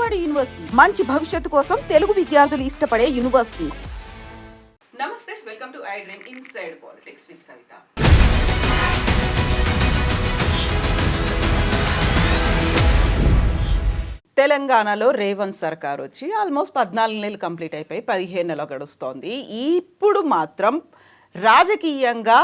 Vijayawada university మంచి భవిష్యత్తు కోసం తెలుగు విద్యార్థులు ఇష్టపడే యూనివర్సిటీ. నమస్తే, welcome to I dream inside politics with Kavitha. తెలంగాణలో రేవంత్ సర్కార్ వచ్చి ఆల్మోస్ట్ 14 నెలలు కంప్లీట్ అయిపోయి 15 నెలలు గడుస్తోంది. ఇప్పుడు మాత్రం రాజకీయంగా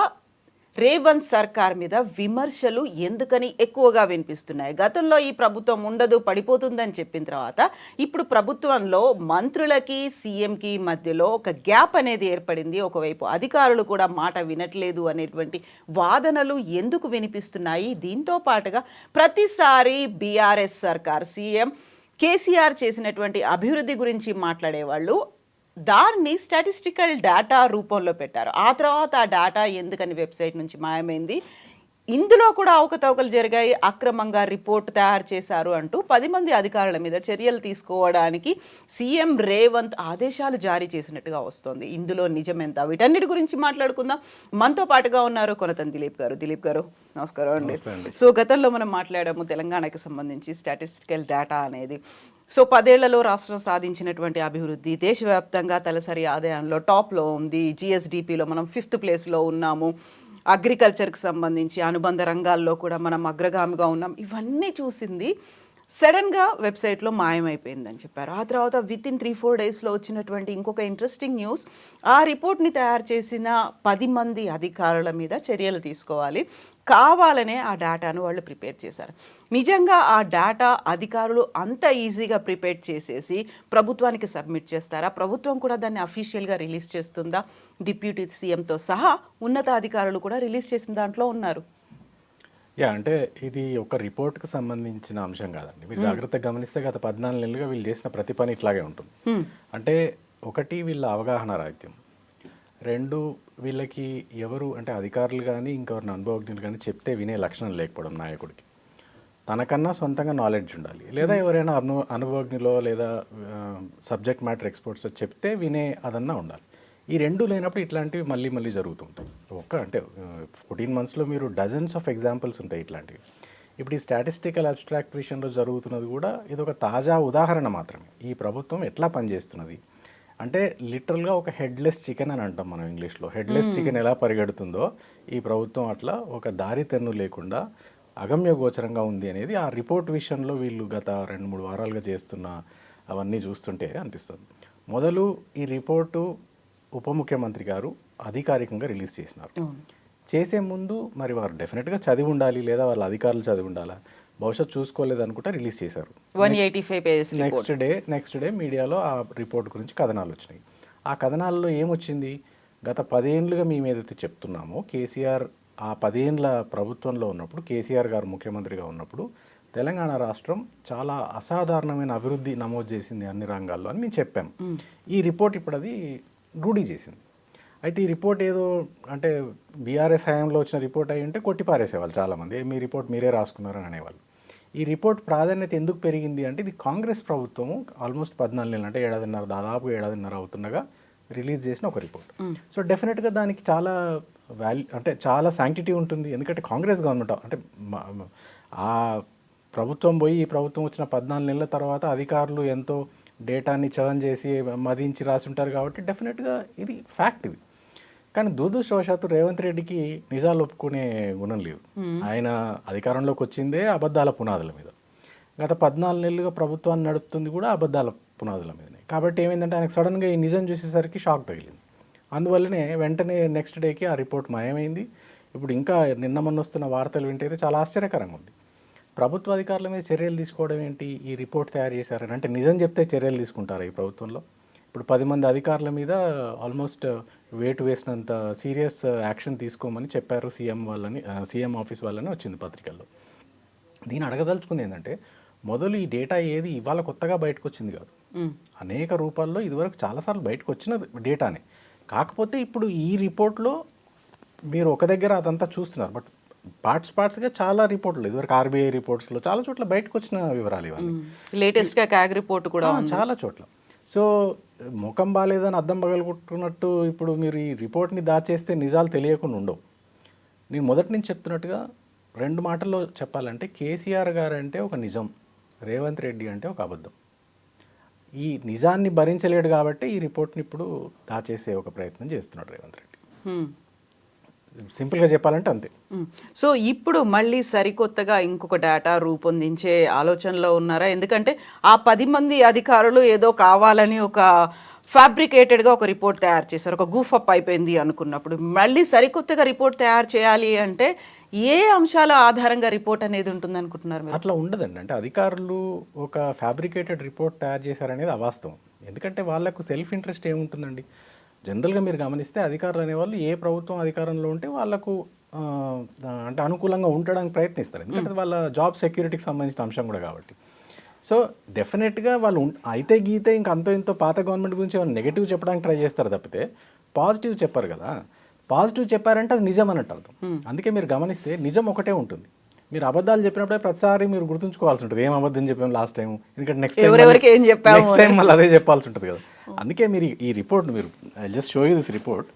రేవంత్ సర్కార్ మీద విమర్శలు ఎందుకని ఎక్కువగా వినిపిస్తున్నాయి. గతంలో ఈ ప్రభుత్వం ఉండదు, పడిపోతుందని చెప్పిన తర్వాత ఇప్పుడు ప్రభుత్వంలో మంత్రులకి సీఎంకి మధ్యలో ఒక గ్యాప్ అనేది ఏర్పడింది. ఒకవైపు అధికారులు కూడా మాట వినట్లేదు అనేటువంటి వాదనలు ఎందుకు వినిపిస్తున్నాయి. దీంతో పాటుగా ప్రతిసారి బీఆర్ఎస్ సర్కార్ సీఎం కేసీఆర్ చేసినటువంటి అభివృద్ధి గురించి మాట్లాడేవాళ్ళు దాన్ని స్టాటిస్టికల్ డేటా రూపంలో పెట్టారు. ఆ తర్వాత ఆ డేటా ఎందుకని వెబ్సైట్ నుంచి మాయమైంది, ఇందులో కూడా అవకతవకలు జరిగాయి, అక్రమంగా రిపోర్ట్ తయారు చేశారు అంటూ 10 మంది అధికారుల మీద చర్యలు తీసుకోవడానికి సీఎం రేవంత్ ఆదేశాలు జారీ చేసినట్టుగా వస్తుంది. ఇందులో నిజమెంత? వీటన్నిటి గురించి మాట్లాడుకుందాం. మనతో పాటుగా ఉన్నారు కొనతన్ దిలీప్ గారు. దిలీప్ గారు నమస్కారం అండి. సో గతంలో మనం మాట్లాడాము తెలంగాణకి సంబంధించి స్టాటిస్టికల్ డేటా అనేది. సో 10 ఏళ్లలో రాష్ట్రం సాధించినటువంటి అభివృద్ధి, దేశవ్యాప్తంగా తలసరి ఆదాయంలో టాప్లో ఉంది, జిఎస్డిపిలో మనం 5th ప్లేస్లో ఉన్నాము, అగ్రికల్చర్కి సంబంధించి అనుబంధ రంగాల్లో కూడా మనం అగ్రగామిగా ఉన్నాం. ఇవన్నీ చూసింది సడన్గా వెబ్సైట్లో మాయమైపోయిందని చెప్పారు. ఆ తర్వాత వితిన్ 3-4 డేస్లో వచ్చినటువంటి ఇంకొక ఇంట్రెస్టింగ్ న్యూస్, ఆ రిపోర్ట్ని తయారు చేసిన 10 మంది అధికారుల మీద చర్యలు తీసుకోవాలి, కావాలనే ఆ డేటాను వాళ్ళు ప్రిపేర్ చేశారు. నిజంగా ఆ డేటా అధికారులు అంత ఈజీగా ప్రిపేర్ చేసేసి ప్రభుత్వానికి సబ్మిట్ చేస్తారా? ప్రభుత్వం కూడా దాన్ని అఫీషియల్గా రిలీజ్ చేస్తుందా? డిప్యూటీ సీఎంతో సహా ఉన్నత అధికారులు కూడా రిలీజ్ చేసిన దాంట్లో ఉన్నారు. అంటే ఇది ఒక రిపోర్ట్కి సంబంధించిన అంశం కాదండి. మీరు జాగ్రత్తగా గమనిస్తే గత 14 నెలలుగా వీళ్ళు చేసిన ప్రతి పని ఇట్లాగే ఉంటుంది. అంటే ఒకటి, వీళ్ళ అవగాహన రాహిత్యం. 2, వీళ్ళకి ఎవరు అంటే అధికారులు కానీ ఇంకెవరిని అనుభవజ్ఞులు కానీ చెప్తే వినే లక్షణం లేకపోవడం నాయకుడికి. తనకన్నా సొంతంగా నాలెడ్జ్ ఉండాలి, లేదా ఎవరైనా అనుభవజ్ఞులో లేదా సబ్జెక్ట్ మ్యాటర్ ఎక్స్పర్ట్స్ చెప్తే వినే అదన్నా ఉండాలి. ఈ 2 లేనప్పుడు ఇట్లాంటివి మళ్ళీ మళ్ళీ జరుగుతుంటాయి. అంటే 14 monthsలో మీరు డజన్స్ ఆఫ్ ఎగ్జాంపుల్స్ ఉంటాయి ఇట్లాంటివి. ఇప్పుడు ఈ స్టాటిస్టికల్ అబ్స్ట్రాక్ట్ విషయంలో జరుగుతున్నది కూడా ఇది ఒక తాజా ఉదాహరణ మాత్రమే. ఈ ప్రభుత్వం ఎట్లా పనిచేస్తున్నది అంటే లిటరల్గా ఒక హెడ్లెస్ చికెన్ అని అంటాం మనం ఇంగ్లీష్లో. హెడ్లెస్ చికెన్ ఎలా పరిగెడుతుందో ఈ ప్రభుత్వం అట్లా ఒక దారి తెన్ను లేకుండా అగమ్య గోచరంగా ఉంది అనేది ఆ రిపోర్ట్ విషయంలో వీళ్ళు గత 2-3 వారాలుగా చేస్తున్న అవన్నీ చూస్తుంటే అనిపిస్తుంది. మొదలు ఈ రిపోర్టు ఉప ముఖ్యమంత్రి గారు అధికారికంగా రిలీజ్ చేసినారు. చేసే ముందు మరి వారు డెఫినెట్గా చదివి ఉండాలి, లేదా వాళ్ళ అధికారులు చదివి ఉండాలా, భవిష్యత్తు చూసుకోలేదు అనుకుంటా రిలీజ్ చేశారు. 185 pages. నెక్స్ట్ డే మీడియాలో ఆ రిపోర్ట్ గురించి కథనాలు వచ్చినాయి. ఆ కథనాల్లో ఏమొచ్చింది, గత 10 ఏళ్ళుగా మేము ఏదైతే చెప్తున్నామో కేసీఆర్ ఆ 10 ఏళ్ళ ప్రభుత్వంలో ఉన్నప్పుడు, కేసీఆర్ గారు ముఖ్యమంత్రిగా ఉన్నప్పుడు తెలంగాణ రాష్ట్రం చాలా అసాధారణమైన అభివృద్ధి నమోదు చేసింది అన్ని రంగాల్లో అని మేము చెప్పాం. ఈ రిపోర్ట్ ఇప్పుడు అది రూఢీ చేసింది. అయితే ఈ రిపోర్ట్ ఏదో అంటే బీఆర్ఎస్ హయాంలో వచ్చిన రిపోర్ట్ అయి ఉంటే కొట్టి పారేసేవాళ్ళు చాలామంది, మీ రిపోర్ట్ మీరే రాసుకున్నారని అనేవాళ్ళు. ఈ రిపోర్ట్ ప్రాధాన్యత ఎందుకు పెరిగింది అంటే ఇది కాంగ్రెస్ ప్రభుత్వము ఆల్మోస్ట్ 14 నెలలు అంటే దాదాపు ఏడాదిన్నర అవుతుండగా రిలీజ్ చేసిన ఒక రిపోర్ట్. సో డెఫినెట్గా దానికి చాలా అంటే చాలా శాంక్టిటీ ఉంటుంది. ఎందుకంటే కాంగ్రెస్ గవర్నమెంట్ అంటే ఆ ప్రభుత్వం పోయి ఈ ప్రభుత్వం వచ్చిన 14 నెలల తర్వాత అధికారులు ఎంతో డేటాని చర్న్ చేసి మదించి రాసి ఉంటారు కాబట్టి డెఫినెట్గా ఇది ఫ్యాక్ట్. ఇది కానీ దురదృష్టవశాత్తు రేవంత్ రెడ్డికి నిజాలు ఒప్పుకునే గుణం లేదు. ఆయన అధికారంలోకి వచ్చిందే అబద్ధాల పునాదుల మీద. గత 14 నెలలుగా ప్రభుత్వాన్ని నడుపుతుంది కూడా అబద్ధాల పునాదుల మీదనే. కాబట్టి ఏమైందంటే ఆయనకు సడన్గా ఈ నిజం చూసేసరికి షాక్ తగిలింది. అందువల్లనే వెంటనే నెక్స్ట్ డేకి ఆ రిపోర్ట్ మాయమైంది. ఇప్పుడు ఇంకా నిన్న మొన్న వస్తున్న వార్తలు వింటే చాలా ఆశ్చర్యకరంగా ఉంది. ప్రభుత్వ అధికారుల మీద చర్యలు తీసుకోవడం ఏంటి, ఈ రిపోర్ట్ తయారు చేశారని అంటే నిజం చెప్తే చర్యలు తీసుకుంటారు ఈ ప్రభుత్వంలో. ఇప్పుడు 10 మంది అధికారుల మీద ఆల్మోస్ట్ వేటు వేసినంత సీరియస్ యాక్షన్ తీసుకోమని చెప్పారు సీఎం ఆఫీస్ వాళ్ళని వచ్చింది పత్రికల్లో. దీన్ని అడగదలుచుకుంది ఏంటంటే, మొదలు ఈ డేటా ఏది ఇవాళ కొత్తగా బయటకు వచ్చింది కాదు, అనేక రూపాల్లో ఇదివరకు చాలాసార్లు బయటకు వచ్చిన డేటానే. కాకపోతే ఇప్పుడు ఈ రిపోర్ట్లో మీరు ఒక దగ్గర అదంతా చూస్తున్నారు, బట్ పార్ట్స్గా చాలా రిపోర్ట్లు ఇదివరకు ఆర్బీఐ రిపోర్ట్స్లో చాలా చోట్ల బయటకు వచ్చిన వివరాలు ఇవన్నీ. లేటెస్ట్గా క్యాగ్ రిపోర్ట్ కూడా చాలా చోట్ల. సో ముఖం బాగాలేదని అద్దం పగలగొట్టుకున్నట్టు ఇప్పుడు మీరు ఈ రిపోర్ట్ని దాచేస్తే నిజాలు తెలియకుండా ఉండవు. నేను మొదటి నుంచి చెప్తున్నట్టుగా 2 మాటల్లో చెప్పాలంటే కేసీఆర్ గారు అంటే ఒక నిజం, రేవంత్ రెడ్డి అంటే ఒక అబద్ధం. ఈ నిజాన్ని భరించలేడు కాబట్టి ఈ రిపోర్ట్ని ఇప్పుడు దాచేసే ఒక ప్రయత్నం చేస్తున్నాడు రేవంత్ రెడ్డి. సింపుల్గా చెప్పాలంటే అంతే. సో ఇప్పుడు మళ్ళీ సరికొత్తగా ఇంకొక డేటా రూపొందించే ఆలోచనలో ఉన్నారా? ఎందుకంటే ఆ 10 మంది అధికారులు ఏదో కావాలని ఒక ఫ్యాబ్రికేటెడ్గా ఒక రిపోర్ట్ తయారు చేశారు, ఒక గూఫప్ అయిపోయింది అనుకున్నప్పుడు మళ్ళీ సరికొత్తగా రిపోర్ట్ తయారు చేయాలి అంటే ఏ అంశాల ఆధారంగా రిపోర్ట్ అనేది ఉంటుంది అనుకుంటున్నారు మీరు? అట్లా ఉండదండి. అంటే అధికారులు ఒక ఫ్యాబ్రికేటెడ్ రిపోర్ట్ తయారు చేశారనేది అవాస్తవం. ఎందుకంటే వాళ్ళకు సెల్ఫ్ ఇంట్రెస్ట్ ఏముంటుందండి? జనరల్గా మీరు గమనిస్తే అధికారులు అనేవాళ్ళు ఏ ప్రభుత్వం అధికారంలో ఉంటే వాళ్ళకు అంటే అనుకూలంగా ఉండడానికి ప్రయత్నిస్తారు. ఎందుకంటే వాళ్ళ జాబ్ సెక్యూరిటీకి సంబంధించిన అంశం కూడా కాబట్టి. సో డెఫినెట్గా వాళ్ళు అయితే గీతే ఇంక అంతో ఇంతో పాత గవర్నమెంట్ గురించి ఏమైనా నెగిటివ్ చెప్పడానికి ట్రై చేస్తారు తప్పితే పాజిటివ్ చెప్పారు కదా. పాజిటివ్ చెప్పారంటే అది నిజం అన్నట్టు అర్థం. అందుకే మీరు గమనిస్తే నిజం ఒకటే ఉంటుంది. మీరు అబద్ధాలు చెప్పినప్పుడే ప్రతిసారి మీరు గుర్తుంచుకోవాల్సి ఉంటుంది, ఏం అబద్ధం చెప్పాము లాస్ట్ టైం, ఎందుకంటే నెక్స్ట్ టైం మళ్ళీ అదే చెప్పాల్సి ఉంటుంది కదా. అందుకే మీరు ఈ రిపోర్ట్ మీరు just show you this report.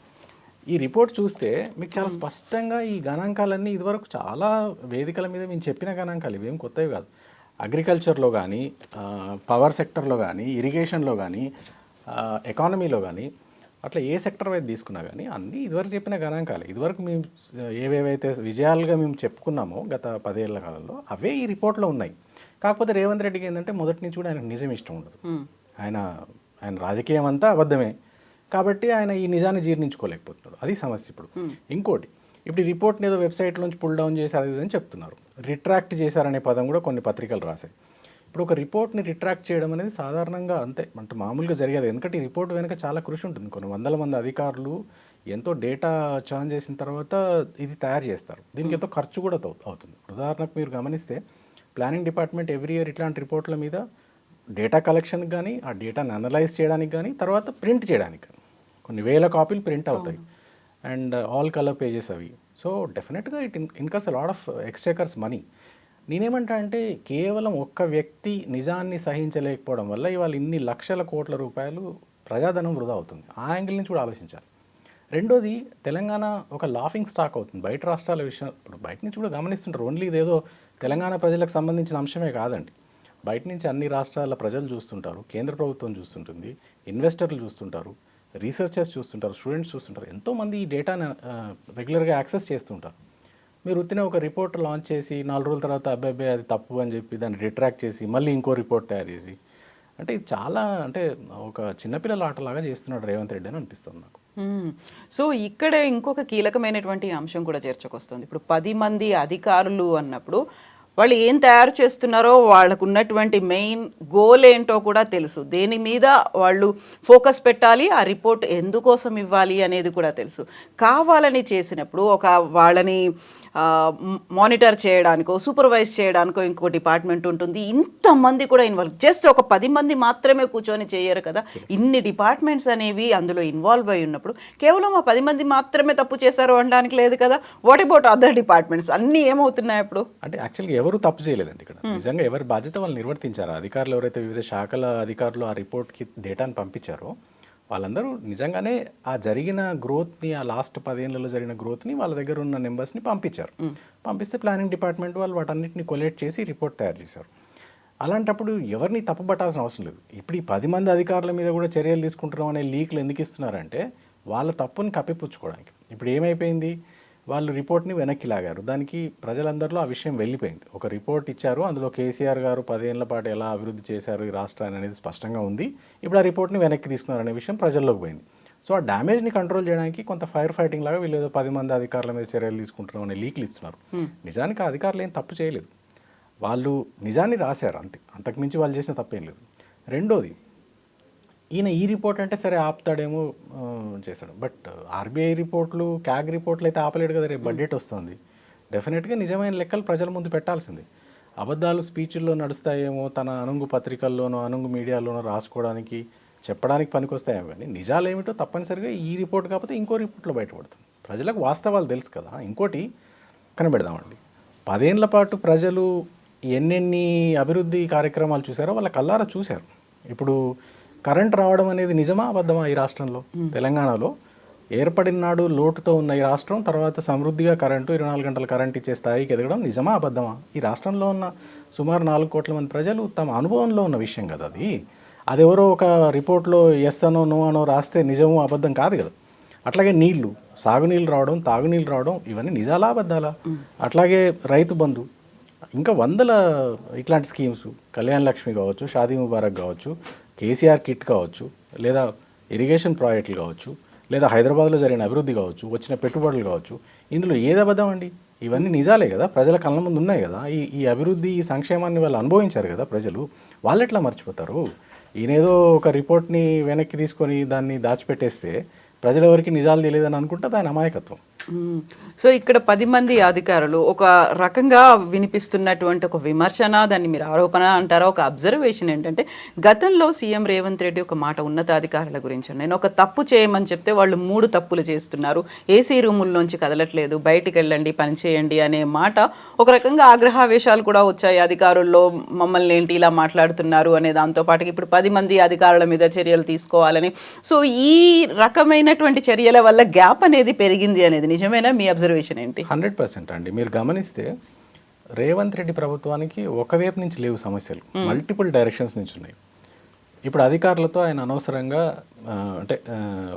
ఈ రిపోర్ట్ చూస్తే మీకు చాలా స్పష్టంగా ఈ గణాంకాలన్నీ ఇదివరకు చాలా వేదికల మీద మేము చెప్పిన గణాంకాలు, ఇవేం కొత్తవి కాదు. అగ్రికల్చర్లో కానీ, పవర్ సెక్టర్లో కానీ, ఇరిగేషన్లో కానీ, ఎకానమీలో కానీ, అట్లా ఏ సెక్టర్ వైపు తీసుకున్నా కానీ అన్నీ ఇదివరకు చెప్పిన గణాంకాలు. ఇదివరకు మేము ఏవేవైతే విజయాలుగా మేము చెప్పుకున్నామో గత 10 ఏళ్ల కాలంలో అవే ఈ రిపోర్ట్లో ఉన్నాయి. కాకపోతే రేవంత్ రెడ్డికి ఏంటంటే మొదటి నుంచి కూడా ఆయనకు నిజం ఇష్టం ఉండదు. ఆయన రాజకీయం అంతా అబద్ధమే కాబట్టి ఆయన ఈ నిజాన్ని జీర్ణించుకోలేకపోతున్నాడు. అది సమస్య. ఇప్పుడు ఇంకోటి, ఇప్పుడు ఈ రిపోర్ట్ని ఏదో వెబ్సైట్లోంచి పుల్ డౌన్ చేశారు అని చెప్తున్నారు. రిట్రాక్ట్ చేశారనే పదం కూడా కొన్ని పత్రికలు రాశాయి. ఇప్పుడు ఒక రిపోర్ట్ని రిట్రాక్ట్ చేయడం అనేది సాధారణంగా అంతే అంటే మామూలుగా జరిగేది. ఎందుకంటే ఈ రిపోర్ట్ వెనుక చాలా కృషి ఉంటుంది. కొన్ని వందల మంది అధికారులు ఎంతో డేటా చార్జ్ చేసిన తర్వాత ఇది తయారు చేస్తారు. దీనికి ఎంతో ఖర్చు కూడా అవుతుంది. ఉదాహరణకు మీరు గమనిస్తే ప్లానింగ్ డిపార్ట్మెంట్ ఎవ్రీ ఇయర్ ఇట్లాంటి రిపోర్ట్ల మీద డేటా కలెక్షన్కి కానీ, ఆ డేటాను అనలైజ్ చేయడానికి కానీ, తర్వాత ప్రింట్ చేయడానికి కానీ కొన్ని వేల కాపీలు ప్రింట్ అవుతాయి. అండ్ ఆల్ కలర్ పేజెస్ అవి. సో డెఫినెట్గా ఇట్ ఇన్కర్స్ లాట్ ఆఫ్ ఎక్స్‌చేకర్స్ మనీ. నేనేమంటా అంటే కేవలం ఒక్క వ్యక్తి నిజాన్ని సహించలేకపోవడం వల్ల ఇవాళ ఇన్ని లక్షల కోట్ల రూపాయలు ప్రజాధనం వృధా అవుతుంది. ఆ యాంగిల్ నుంచి కూడా ఆలోచించాలి. రెండోది, తెలంగాణ ఒక లాఫింగ్ స్టాక్ అవుతుంది బయట రాష్ట్రాల విషయం. ఇప్పుడు బయట నుంచి కూడా గమనిస్తుంటారు. ఓన్లీ ఇదేదో తెలంగాణ ప్రజలకు సంబంధించిన అంశమే కాదండి. బయట నుంచి అన్ని రాష్ట్రాల ప్రజలు చూస్తుంటారు, కేంద్ర ప్రభుత్వం చూస్తుంటుంది, ఇన్వెస్టర్లు చూస్తుంటారు, రీసెర్చర్స్ చూస్తుంటారు, స్టూడెంట్స్ చూస్తుంటారు. ఎంతోమంది ఈ డేటాను రెగ్యులర్గా యాక్సెస్ చేస్తుంటారు. మీరు ఉత్తిన ఒక రిపోర్ట్ లాంచ్ చేసి 4 రోజుల తర్వాత అబ్బాయి అది తప్పు అని చెప్పి దాన్ని రిట్రాక్ట్ చేసి మళ్ళీ ఇంకో రిపోర్ట్ తయారు చేసి అంటే చాలా అంటే ఒక చిన్నపిల్లల ఆటలాగా చేస్తున్నాడు రేవంత్ రెడ్డి అని అనిపిస్తుంది నాకు. సో ఇక్కడే ఇంకొక కీలకమైనటువంటి అంశం కూడా చేర్చకొస్తుంది. ఇప్పుడు 10 మంది అధికారులు అన్నప్పుడు వాళ్ళు ఏం తయారు చేస్తున్నారో వాళ్ళకు ఉన్నటువంటి మెయిన్ గోల్ ఏంటో కూడా తెలుసు. దేని మీద వాళ్ళు ఫోకస్ పెట్టాలి, ఆ రిపోర్ట్ ఎందుకోసం ఇవ్వాలి అనేది కూడా తెలుసు. కావాలని చేసినప్పుడు ఒక వాళ్ళని మానిటర్ చేయడానికో సూపర్వైజ్ చేయడానికో ఇంకో డిపార్ట్మెంట్ ఉంటుంది. ఇంతమంది కూడా ఇన్వాల్వ్, జస్ట్ ఒక 10 మంది మాత్రమే కూర్చొని చేయరు కదా. ఇన్ని డిపార్ట్మెంట్స్ అనేవి అందులో ఇన్వాల్వ్ అయి ఉన్నప్పుడు కేవలం ఆ 10 మంది మాత్రమే తప్పు చేశారు అనడానికి లేదు కదా. What about other departments? అన్నీ ఏమవుతున్నాయి అప్పుడు? అంటే యాక్చువల్గా ఎవరు తప్పు చేయలేదండి ఇక్కడ. నిజంగా ఎవరి బాధ్యత వాళ్ళు నిర్వర్తించారు. అధికారులు ఎవరైతే వివిధ శాఖల అధికారులు ఆ రిపోర్ట్కి డేటాను పంపించారో వాళ్ళందరూ నిజంగానే ఆ జరిగిన గ్రోత్ని, ఆ లాస్ట్ 10 ఏళ్లలో జరిగిన గ్రోత్ని వాళ్ళ దగ్గర ఉన్న నెంబర్స్ని పంపించారు. పంపిస్తే ప్లానింగ్ డిపార్ట్మెంట్ వాళ్ళు వాటన్నిటిని కొలేట్ చేసి రిపోర్ట్ తయారు చేశారు. అలాంటప్పుడు ఎవరిని తప్పుపట్టాల్సిన అవసరం లేదు. ఇప్పుడు ఈ 10 మంది అధికారుల మీద కూడా చర్యలు తీసుకుంటున్నాం అనే లీక్లు ఎందుకు ఇస్తున్నారంటే వాళ్ళ తప్పుని కప్పిపుచ్చుకోవడానికి. ఇప్పుడు ఏమైపోయింది, వాళ్ళు రిపోర్ట్ని వెనక్కి లాగారు. దానికి ప్రజలందరిలో ఆ విషయం వెళ్ళిపోయింది. ఒక రిపోర్ట్ ఇచ్చారు, అందులో కేసీఆర్ గారు 10 ఏళ్ల పాటు ఎలా అభివృద్ధి చేశారు ఈ రాష్ట్రాన్ని అనేది స్పష్టంగా ఉంది. ఇప్పుడు ఆ రిపోర్ట్ని వెనక్కి తీసుకున్నారు అనే విషయం ప్రజల్లోకి పోయింది. సో ఆ డ్యామేజ్ని కంట్రోల్ చేయడానికి కొంత ఫైర్ ఫైటింగ్ లాగా వీళ్ళు ఏదో 10 మంది అధికారుల మీద చర్యలు తీసుకుంటున్నాం అనే లీక్లు ఇస్తున్నారు. నిజానికి ఆ అధికారులు ఏం తప్పు చేయలేదు, వాళ్ళు నిజాన్ని రాశారు అంతే, అంతకుమించి వాళ్ళు చేసిన తప్పేం లేదు. రెండోది, ఈయన ఈ రిపోర్ట్ అంటే సరే ఆపుతాడేమో చేశాడు, బట్ ఆర్బీఐ రిపోర్ట్లు, క్యాగ్ రిపోర్ట్లు అయితే ఆపలేడు కదా. రేపు బడ్జెట్ వస్తుంది, డెఫినెట్గా నిజమైన లెక్కలు ప్రజల ముందు పెట్టాల్సింది. అబద్ధాలు స్పీచ్ల్లో నడుస్తాయేమో, తన అనుంగు పత్రికల్లోనో అనుంగు మీడియాలోనో రాసుకోవడానికి చెప్పడానికి పనికొస్తాయేమో, కానీ నిజాలు ఏమిటో తప్పనిసరిగా ఈ రిపోర్ట్ కాకపోతే ఇంకో రిపోర్ట్లో బయటపడుతుంది. ప్రజలకు వాస్తవాలు తెలుసు కదా. ఇంకోటి కనబెడదామండి, 10 ఏళ్ల పాటు ప్రజలు ఎన్నెన్ని అభివృద్ధి కార్యక్రమాలు చూశారో వాళ్ళ కల్లారా చూశారు. ఇప్పుడు కరెంట్ రావడం అనేది నిజమా అబద్ధమా? ఈ రాష్ట్రంలో తెలంగాణలో ఏర్పడిన నాడు లోటుతో ఉన్న ఈ రాష్ట్రం తర్వాత సమృద్ధిగా కరెంటు 24 గంటల కరెంట్ ఇచ్చే స్థాయికి ఎదగడం నిజమా అబద్ధమా? ఈ రాష్ట్రంలో ఉన్న సుమారు 4 కోట్ల మంది ప్రజలు తమ అనుభవంలో ఉన్న విషయం కదా అది. అదెవరో ఒక రిపోర్ట్లో ఎస్ అనో నో అనో రాస్తే నిజమో అబద్ధం కాదు కదా. అట్లాగే నీళ్లు, సాగునీళ్ళు రావడం, తాగునీళ్ళు రావడం, ఇవన్నీ నిజాలా అబద్ధాలా? అట్లాగే రైతు బంధు, ఇంకా వందల ఇట్లాంటి స్కీమ్స్, కళ్యాణ్ లక్ష్మి కావచ్చు, షాదీ ముబారక్ కావచ్చు, కేసీఆర్ కిట్ కావచ్చు, లేదా ఇరిగేషన్ ప్రాజెక్టులు కావచ్చు, లేదా హైదరాబాద్లో జరిగిన అభివృద్ధి కావచ్చు, వచ్చిన పెట్టుబడులు కావచ్చు, ఇందులో ఏది అబద్ధం అండి? ఇవన్నీ నిజాలే కదా, ప్రజల కళ్ళ ముందు ఉన్నాయి కదా. ఈ అభివృద్ధి, ఈ సంక్షేమాన్ని వాళ్ళు అనుభవించారు కదా ప్రజలు. వాళ్ళు ఎట్లా మర్చిపోతారు? ఈయనేదో ఒక రిపోర్ట్ని వెనక్కి తీసుకొని దాన్ని దాచిపెట్టేస్తే ప్రజలెవరికి నిజాలు తెలియదని అనుకుంటే దాని అమాయకత్వం. సో ఇక్కడ 10 మంది అధికారులు ఒక రకంగా వినిపిస్తున్నటువంటి ఒక విమర్శన, దాన్ని మీరు ఆరోపణ అంటారా, ఒక అబ్జర్వేషన్ ఏంటంటే, గతంలో సీఎం రేవంత్ రెడ్డి ఒక మాట ఉన్నతాధికారుల గురించి, నేను ఒక తప్పు చేయమని చెప్తే వాళ్ళు 3 తప్పులు చేస్తున్నారు, ఏసీ రూముల్లోంచి కదలట్లేదు, బయటికి వెళ్ళండి, పని చేయండి అనే మాట ఒక రకంగా ఆగ్రహావేశాలు కూడా వచ్చాయి అధికారుల్లో. మమ్మల్ని ఏంటి ఇలా మాట్లాడుతున్నారు అనే దాంతోపాటు ఇప్పుడు 10 మంది అధికారుల మీద చర్యలు తీసుకోవాలని. సో ఈ రకమైనటువంటి చర్యల వల్ల గ్యాప్ అనేది పెరిగింది అనేది నిజమేనా? మీ అబ్జర్వేషన్ ఏంటి? 100% అండి. మీరు గమనిస్తే రేవంత్ రెడ్డి ప్రభుత్వానికి ఒకవైపు నుంచి లేవు సమస్యలు, మల్టిపుల్ డైరెక్షన్స్ నుంచి ఉన్నాయి. ఇప్పుడు అధికారులతో ఆయన అనవసరంగా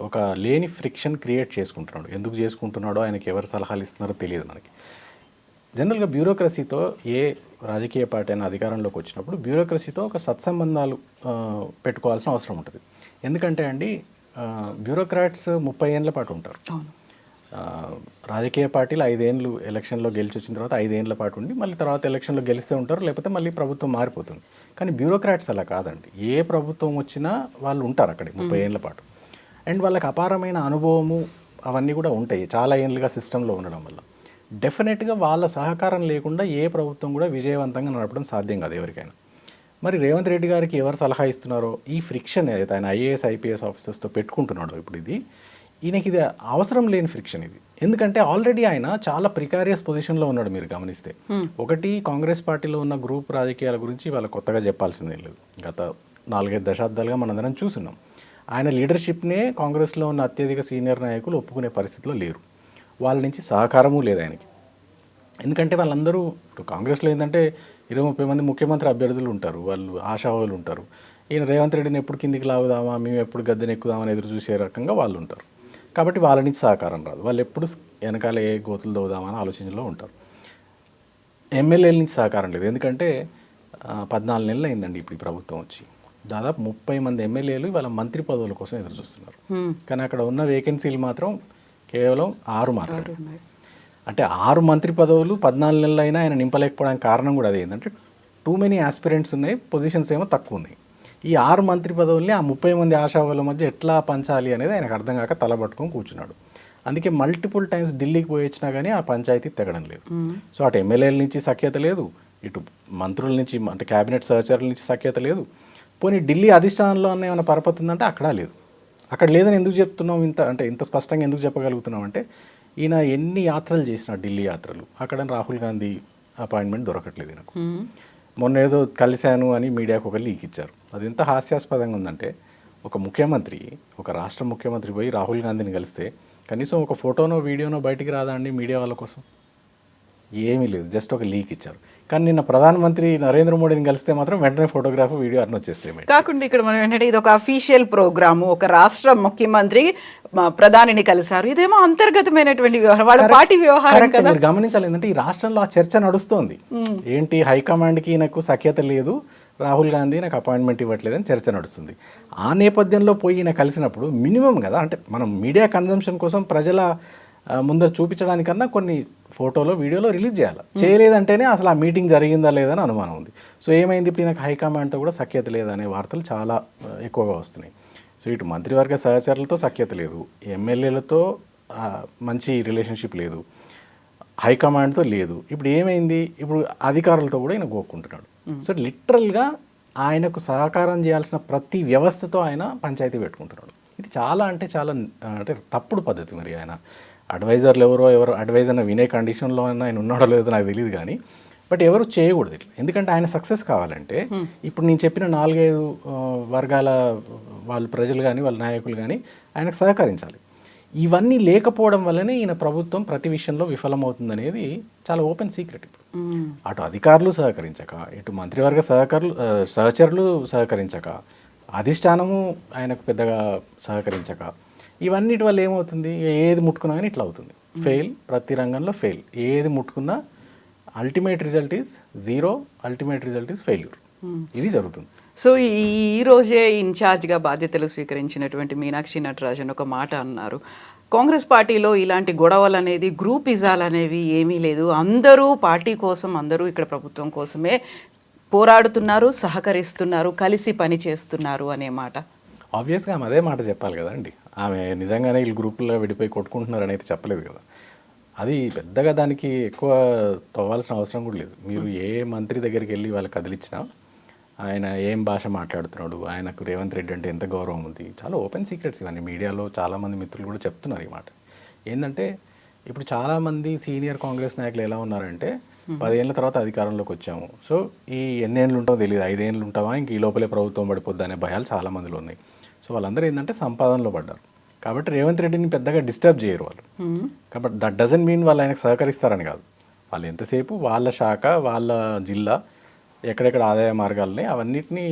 ఒక లేని ఫ్రిక్షన్ క్రియేట్ చేసుకుంటున్నాడు. ఎందుకు చేసుకుంటున్నాడో, ఆయనకి ఎవరు సలహాలు ఇస్తున్నారో తెలియదు మనకి. జనరల్గా బ్యూరోక్రసీతో ఏ రాజకీయ పార్టీ అయినా అధికారంలోకి వచ్చినప్పుడు బ్యూరోక్రసీతో ఒక సత్సంబంధాలు పెట్టుకోవాల్సిన అవసరం ఉంటుంది. ఎందుకంటే అండి, బ్యూరోక్రాట్స్ 30 ఏళ్ళ పాటు ఉంటారు. రాజకీయ పార్టీలు 5 ఏళ్ళు ఎలక్షన్లో గెలిచి వచ్చిన తర్వాత 5 ఏళ్ళ పాటు ఉండి మళ్ళీ తర్వాత ఎలక్షన్లో గెలిస్తే ఉంటారు, లేకపోతే మళ్ళీ ప్రభుత్వం మారిపోతుంది. కానీ బ్యూరోక్రాట్స్ అలా కాదండి. ఏ ప్రభుత్వం వచ్చినా వాళ్ళు ఉంటారు అక్కడే 30 ఏళ్ళ పాటు. అండ్ వాళ్ళకి అపారమైన అనుభవము అవన్నీ కూడా ఉంటాయి, చాలా ఏళ్ళుగా సిస్టంలో ఉండడం వల్ల. డెఫినెట్గా వాళ్ళ సహకారం లేకుండా ఏ ప్రభుత్వం కూడా విజయవంతంగా నడపడం సాధ్యం కాదు ఎవరికైనా. మరి రేవంత్ రెడ్డి గారికి ఎవరు సలహా ఇస్తున్నారో, ఈ ఫ్రిక్షన్ ఏదైతే ఆయన ఐఏఎస్ ఐపీఎస్ ఆఫీసర్స్తో పెట్టుకుంటున్నాడో ఇప్పుడు ఈయనకి ఇది అవసరం లేని ఫ్రిక్షన్ ఇది. ఎందుకంటే ఆల్రెడీ ఆయన చాలా ప్రికారియస్ పొజిషన్లో ఉన్నాడు. మీరు గమనిస్తే ఒకటి, కాంగ్రెస్ పార్టీలో ఉన్న గ్రూప్ రాజకీయాల గురించి వాళ్ళ కొత్తగా చెప్పాల్సిందే లేదు. గత 4-5 దశాబ్దాలుగా మనందరం చూస్తున్నాం. ఆయన లీడర్షిప్నే కాంగ్రెస్లో ఉన్న అత్యధిక సీనియర్ నాయకులు ఒప్పుకునే పరిస్థితిలో లేరు. వాళ్ళ నుంచి సహకారము లేదు ఆయనకి. ఎందుకంటే వాళ్ళందరూ ఇప్పుడు కాంగ్రెస్లో ఏంటంటే 20-30 మంది ముఖ్యమంత్రి అభ్యర్థులు ఉంటారు, వాళ్ళు ఆశావాళ్ళు ఉంటారు. ఈయన రేవంత్ రెడ్డిని ఎప్పుడు కిందికి లాగుదామా, మేము ఎప్పుడు గద్దెని ఎక్కుదామని ఎదురు చూసే రకంగా వాళ్ళు ఉంటారు. కాబట్టి వాళ్ళ నుంచి సహకారం రాదు. వాళ్ళు ఎప్పుడు వెనకాల ఏ గోతులు దవ్వుదామని ఆలోచనలో ఉంటారు. ఎమ్మెల్యేల నుంచి సహకారం లేదు. ఎందుకంటే 14 నెలలు అయిందండి ఇప్పుడు ఈ ప్రభుత్వం వచ్చి. దాదాపు 30 మంది ఎమ్మెల్యేలు వాళ్ళ మంత్రి పదవుల కోసం ఎదురు చూస్తున్నారు. కానీ అక్కడ ఉన్న వేకెన్సీలు మాత్రం కేవలం 6 మాత్రమే. అంటే 6 మంత్రి పదవులు 14 నెలలు అయినా ఆయన నింపలేకపోవడానికి కారణం కూడా అదే. ఏంటంటే టూ మెనీ ఆస్పిరెంట్స్ ఉన్నాయి, పొజిషన్స్ ఏమో తక్కువ ఉన్నాయి. ఈ 6 మంత్రి పదవుల్ని ఆ 30 మంది ఆశావాళ్ళ మధ్య ఎట్లా పంచాలి అనేది ఆయనకు అర్థం కాక తలబట్టుకొని కూర్చున్నాడు. అందుకే మల్టిపుల్ టైమ్స్ ఢిల్లీకి పోయి వచ్చినా కానీ ఆ పంచాయతీ తెగడం లేదు. సో అటు ఎమ్మెల్యేల నుంచి సఖ్యత లేదు, ఇటు మంత్రుల నుంచి అంటే క్యాబినెట్ సహచరుల నుంచి సఖ్యత లేదు. పోనీ ఢిల్లీ అధిష్టానంలో అన్న ఏమైనా పరపతుందంటే అక్కడ లేదు. అక్కడ లేదని ఎందుకు చెప్తున్నాం, ఇంత స్పష్టంగా ఎందుకు చెప్పగలుగుతున్నాం అంటే, ఈయన ఎన్ని యాత్రలు చేసిన ఢిల్లీ యాత్రలు, అక్కడ రాహుల్ గాంధీ అపాయింట్మెంట్ దొరకట్లేదు నాకు. మొన్న ఏదో కలిశాను అని మీడియాకు ఒక లీక్ ఇచ్చారు. అది ఎంత హాస్యాస్పదంగా ఉందంటే, ఒక ముఖ్యమంత్రి, ఒక రాష్ట్ర ముఖ్యమంత్రి పోయి రాహుల్ గాంధీని కలిస్తే కనీసం ఒక ఫోటోనో వీడియోనో బయటికి రాదా అండి మీడియా వాళ్ళ కోసం? ఏమీ లేదు, జస్ట్ ఒక లీక్ ఇచ్చారు. కానీ నిన్న ప్రధానమంత్రి నరేంద్ర మోడీని కలిస్తే మాత్రం వెంటనే ఫోటోగ్రాఫ్ వీడియో అన్నీ వచ్చేస్తాయి. కాకుండా ఇక్కడ మనం ఏంటంటే ఇది ఒక అఫీషియల్ ప్రోగ్రాము, ఒక రాష్ట్ర ముఖ్యమంత్రి ప్రధానిని కలిశారు, ఇదేమో అంతర్గతమైనటువంటి వ్యవహారం, వాళ్ళ పార్టీ వ్యవహారం కదా. మీరు గమనించాలి ఏంటంటే ఈ రాష్ట్రంలో ఆ చర్చ నడుస్తోంది. ఏంటి, హైకమాండ్కి నాకు సఖ్యత లేదు, రాహుల్ గాంధీ నాకు అపాయింట్మెంట్ ఇవ్వట్లేదని చర్చ నడుస్తుంది. ఆ నేపథ్యంలో పోయి ఈయన కలిసినప్పుడు మినిమం కదా, అంటే మనం మీడియా కన్జంప్షన్ కోసం ప్రజల ముందర చూపించడానికన్నా కొన్ని ఫోటోలో వీడియోలో రిలీజ్ చేయాలి. చేయలేదంటేనే అసలు ఆ మీటింగ్ జరిగిందా లేదని అనుమానం ఉంది. సో ఏమైంది, ఇప్పుడు నాకు హైకమాండ్తో కూడా సఖ్యత లేదనే వార్తలు చాలా ఎక్కువగా వస్తున్నాయి. సో ఇటు మంత్రివర్గ సహచరులతో సఖ్యత లేదు, ఎమ్మెల్యేలతో మంచి రిలేషన్షిప్ లేదు, హైకమాండ్తో లేదు. ఇప్పుడు ఏమైంది, ఇప్పుడు అధికారులతో కూడా ఈయన గోక్కుంటున్నాడు. సో లిటరల్గా ఆయనకు సహకారం చేయాల్సిన ప్రతి వ్యవస్థతో ఆయన పంచాయతీ పెట్టుకుంటున్నాడు. ఇది చాలా అంటే తప్పుడు పద్ధతి. మరి ఆయన అడ్వైజర్లు ఎవరు అడ్వైజర్ని వినే కండిషన్లో ఆయన ఉన్నాడో లేదో నాకు తెలియదు, కానీ బట్ ఎవరు చేయకూడదు ఇట్లా. ఎందుకంటే ఆయన సక్సెస్ కావాలంటే ఇప్పుడు నేను చెప్పిన 4-5 వర్గాల వాళ్ళ ప్రజలు కానీ వాళ్ళ నాయకులు కానీ ఆయనకు సహకరించాలి. ఇవన్నీ లేకపోవడం వల్లనే ఈయన ప్రభుత్వం ప్రతి విషయంలో విఫలమవుతుందనేది చాలా ఓపెన్ సీక్రెట్. ఇప్పుడు అటు అధికారులు సహకరించక, ఇటు మంత్రివర్గ సహచరులు సహకరించక, అధిష్టానము ఆయనకు పెద్దగా సహకరించక ఇవన్నిటి వల్ల ఏమవుతుంది, ఏది ముట్టుకున్నా కానీ ఇట్లా అవుతుంది. ఫెయిల్, ప్రతి రంగంలో ఫెయిల్. ఏది ముట్టుకున్నా ultimate result is zero, ultimate result is failure. ఇది జరుగుతుంది. సో ఈ రోజే ఇన్ఛార్జ్గా బాధ్యతలు స్వీకరించినటువంటి మీనాక్షి నటరాజన్ ఒక మాట అన్నారు, కాంగ్రెస్ పార్టీలో ఇలాంటి గొడవలు అనేది గ్రూపిజాలు అనేవి ఏమీ లేదు, అందరూ పార్టీ కోసం, అందరూ ఇక్కడ ప్రభుత్వం కోసమే పోరాడుతున్నారు, సహకరిస్తున్నారు, కలిసి పని చేస్తున్నారు అనే మాట. ఆబ్వియస్గా ఆమె అదే మాట చెప్పాలి కదండి. ఆమె నిజంగానే వీళ్ళు గ్రూపుల్లో విడిపోయి కొట్టుకుంటున్నారని అయితే చెప్పలేదు కదా. అది పెద్దగా దానికి ఎక్కువ తవ్వాల్సిన అవసరం కూడా లేదు. మీరు ఏ మంత్రి దగ్గరికి వెళ్ళి వాళ్ళకి కదిలిచ్చినా ఆయన ఏం భాష మాట్లాడుతున్నాడు, ఆయనకు రేవంత్ రెడ్డి అంటే ఎంత గౌరవం ఉంది, చాలా ఓపెన్ సీక్రెట్స్ ఇవన్నీ. మీడియాలో చాలామంది మిత్రులు కూడా చెప్తున్నారు ఈ మాట. ఏంటంటే ఇప్పుడు చాలామంది సీనియర్ కాంగ్రెస్ నాయకులు ఎలా ఉన్నారంటే 10 ఏళ్ళ తర్వాత అధికారంలోకి వచ్చాము, సో ఈ ఎన్నేళ్ళు ఉంటామో తెలియదు, 5 ఏళ్ళు ఉంటామా, ఇంక ఈ లోపలే ప్రభుత్వం పడిపోద్ది అనే భయాలు చాలా మందిలో ఉన్నాయి. సో వాళ్ళందరూ ఏంటంటే సంపాదనలో పడ్డారు కాబట్టి రేవంత్ రెడ్డిని పెద్దగా డిస్టర్బ్ చేయరు వాళ్ళు. కాబట్టి దట్ డజంట్ మీన్ వాళ్ళు ఆయనకు సహకరిస్తారని కాదు. వాళ్ళు ఎంతసేపు వాళ్ళ శాఖ, వాళ్ళ జిల్లా ఎక్కడెక్కడ ఆదాయ మార్గాలని అవన్నిటినీ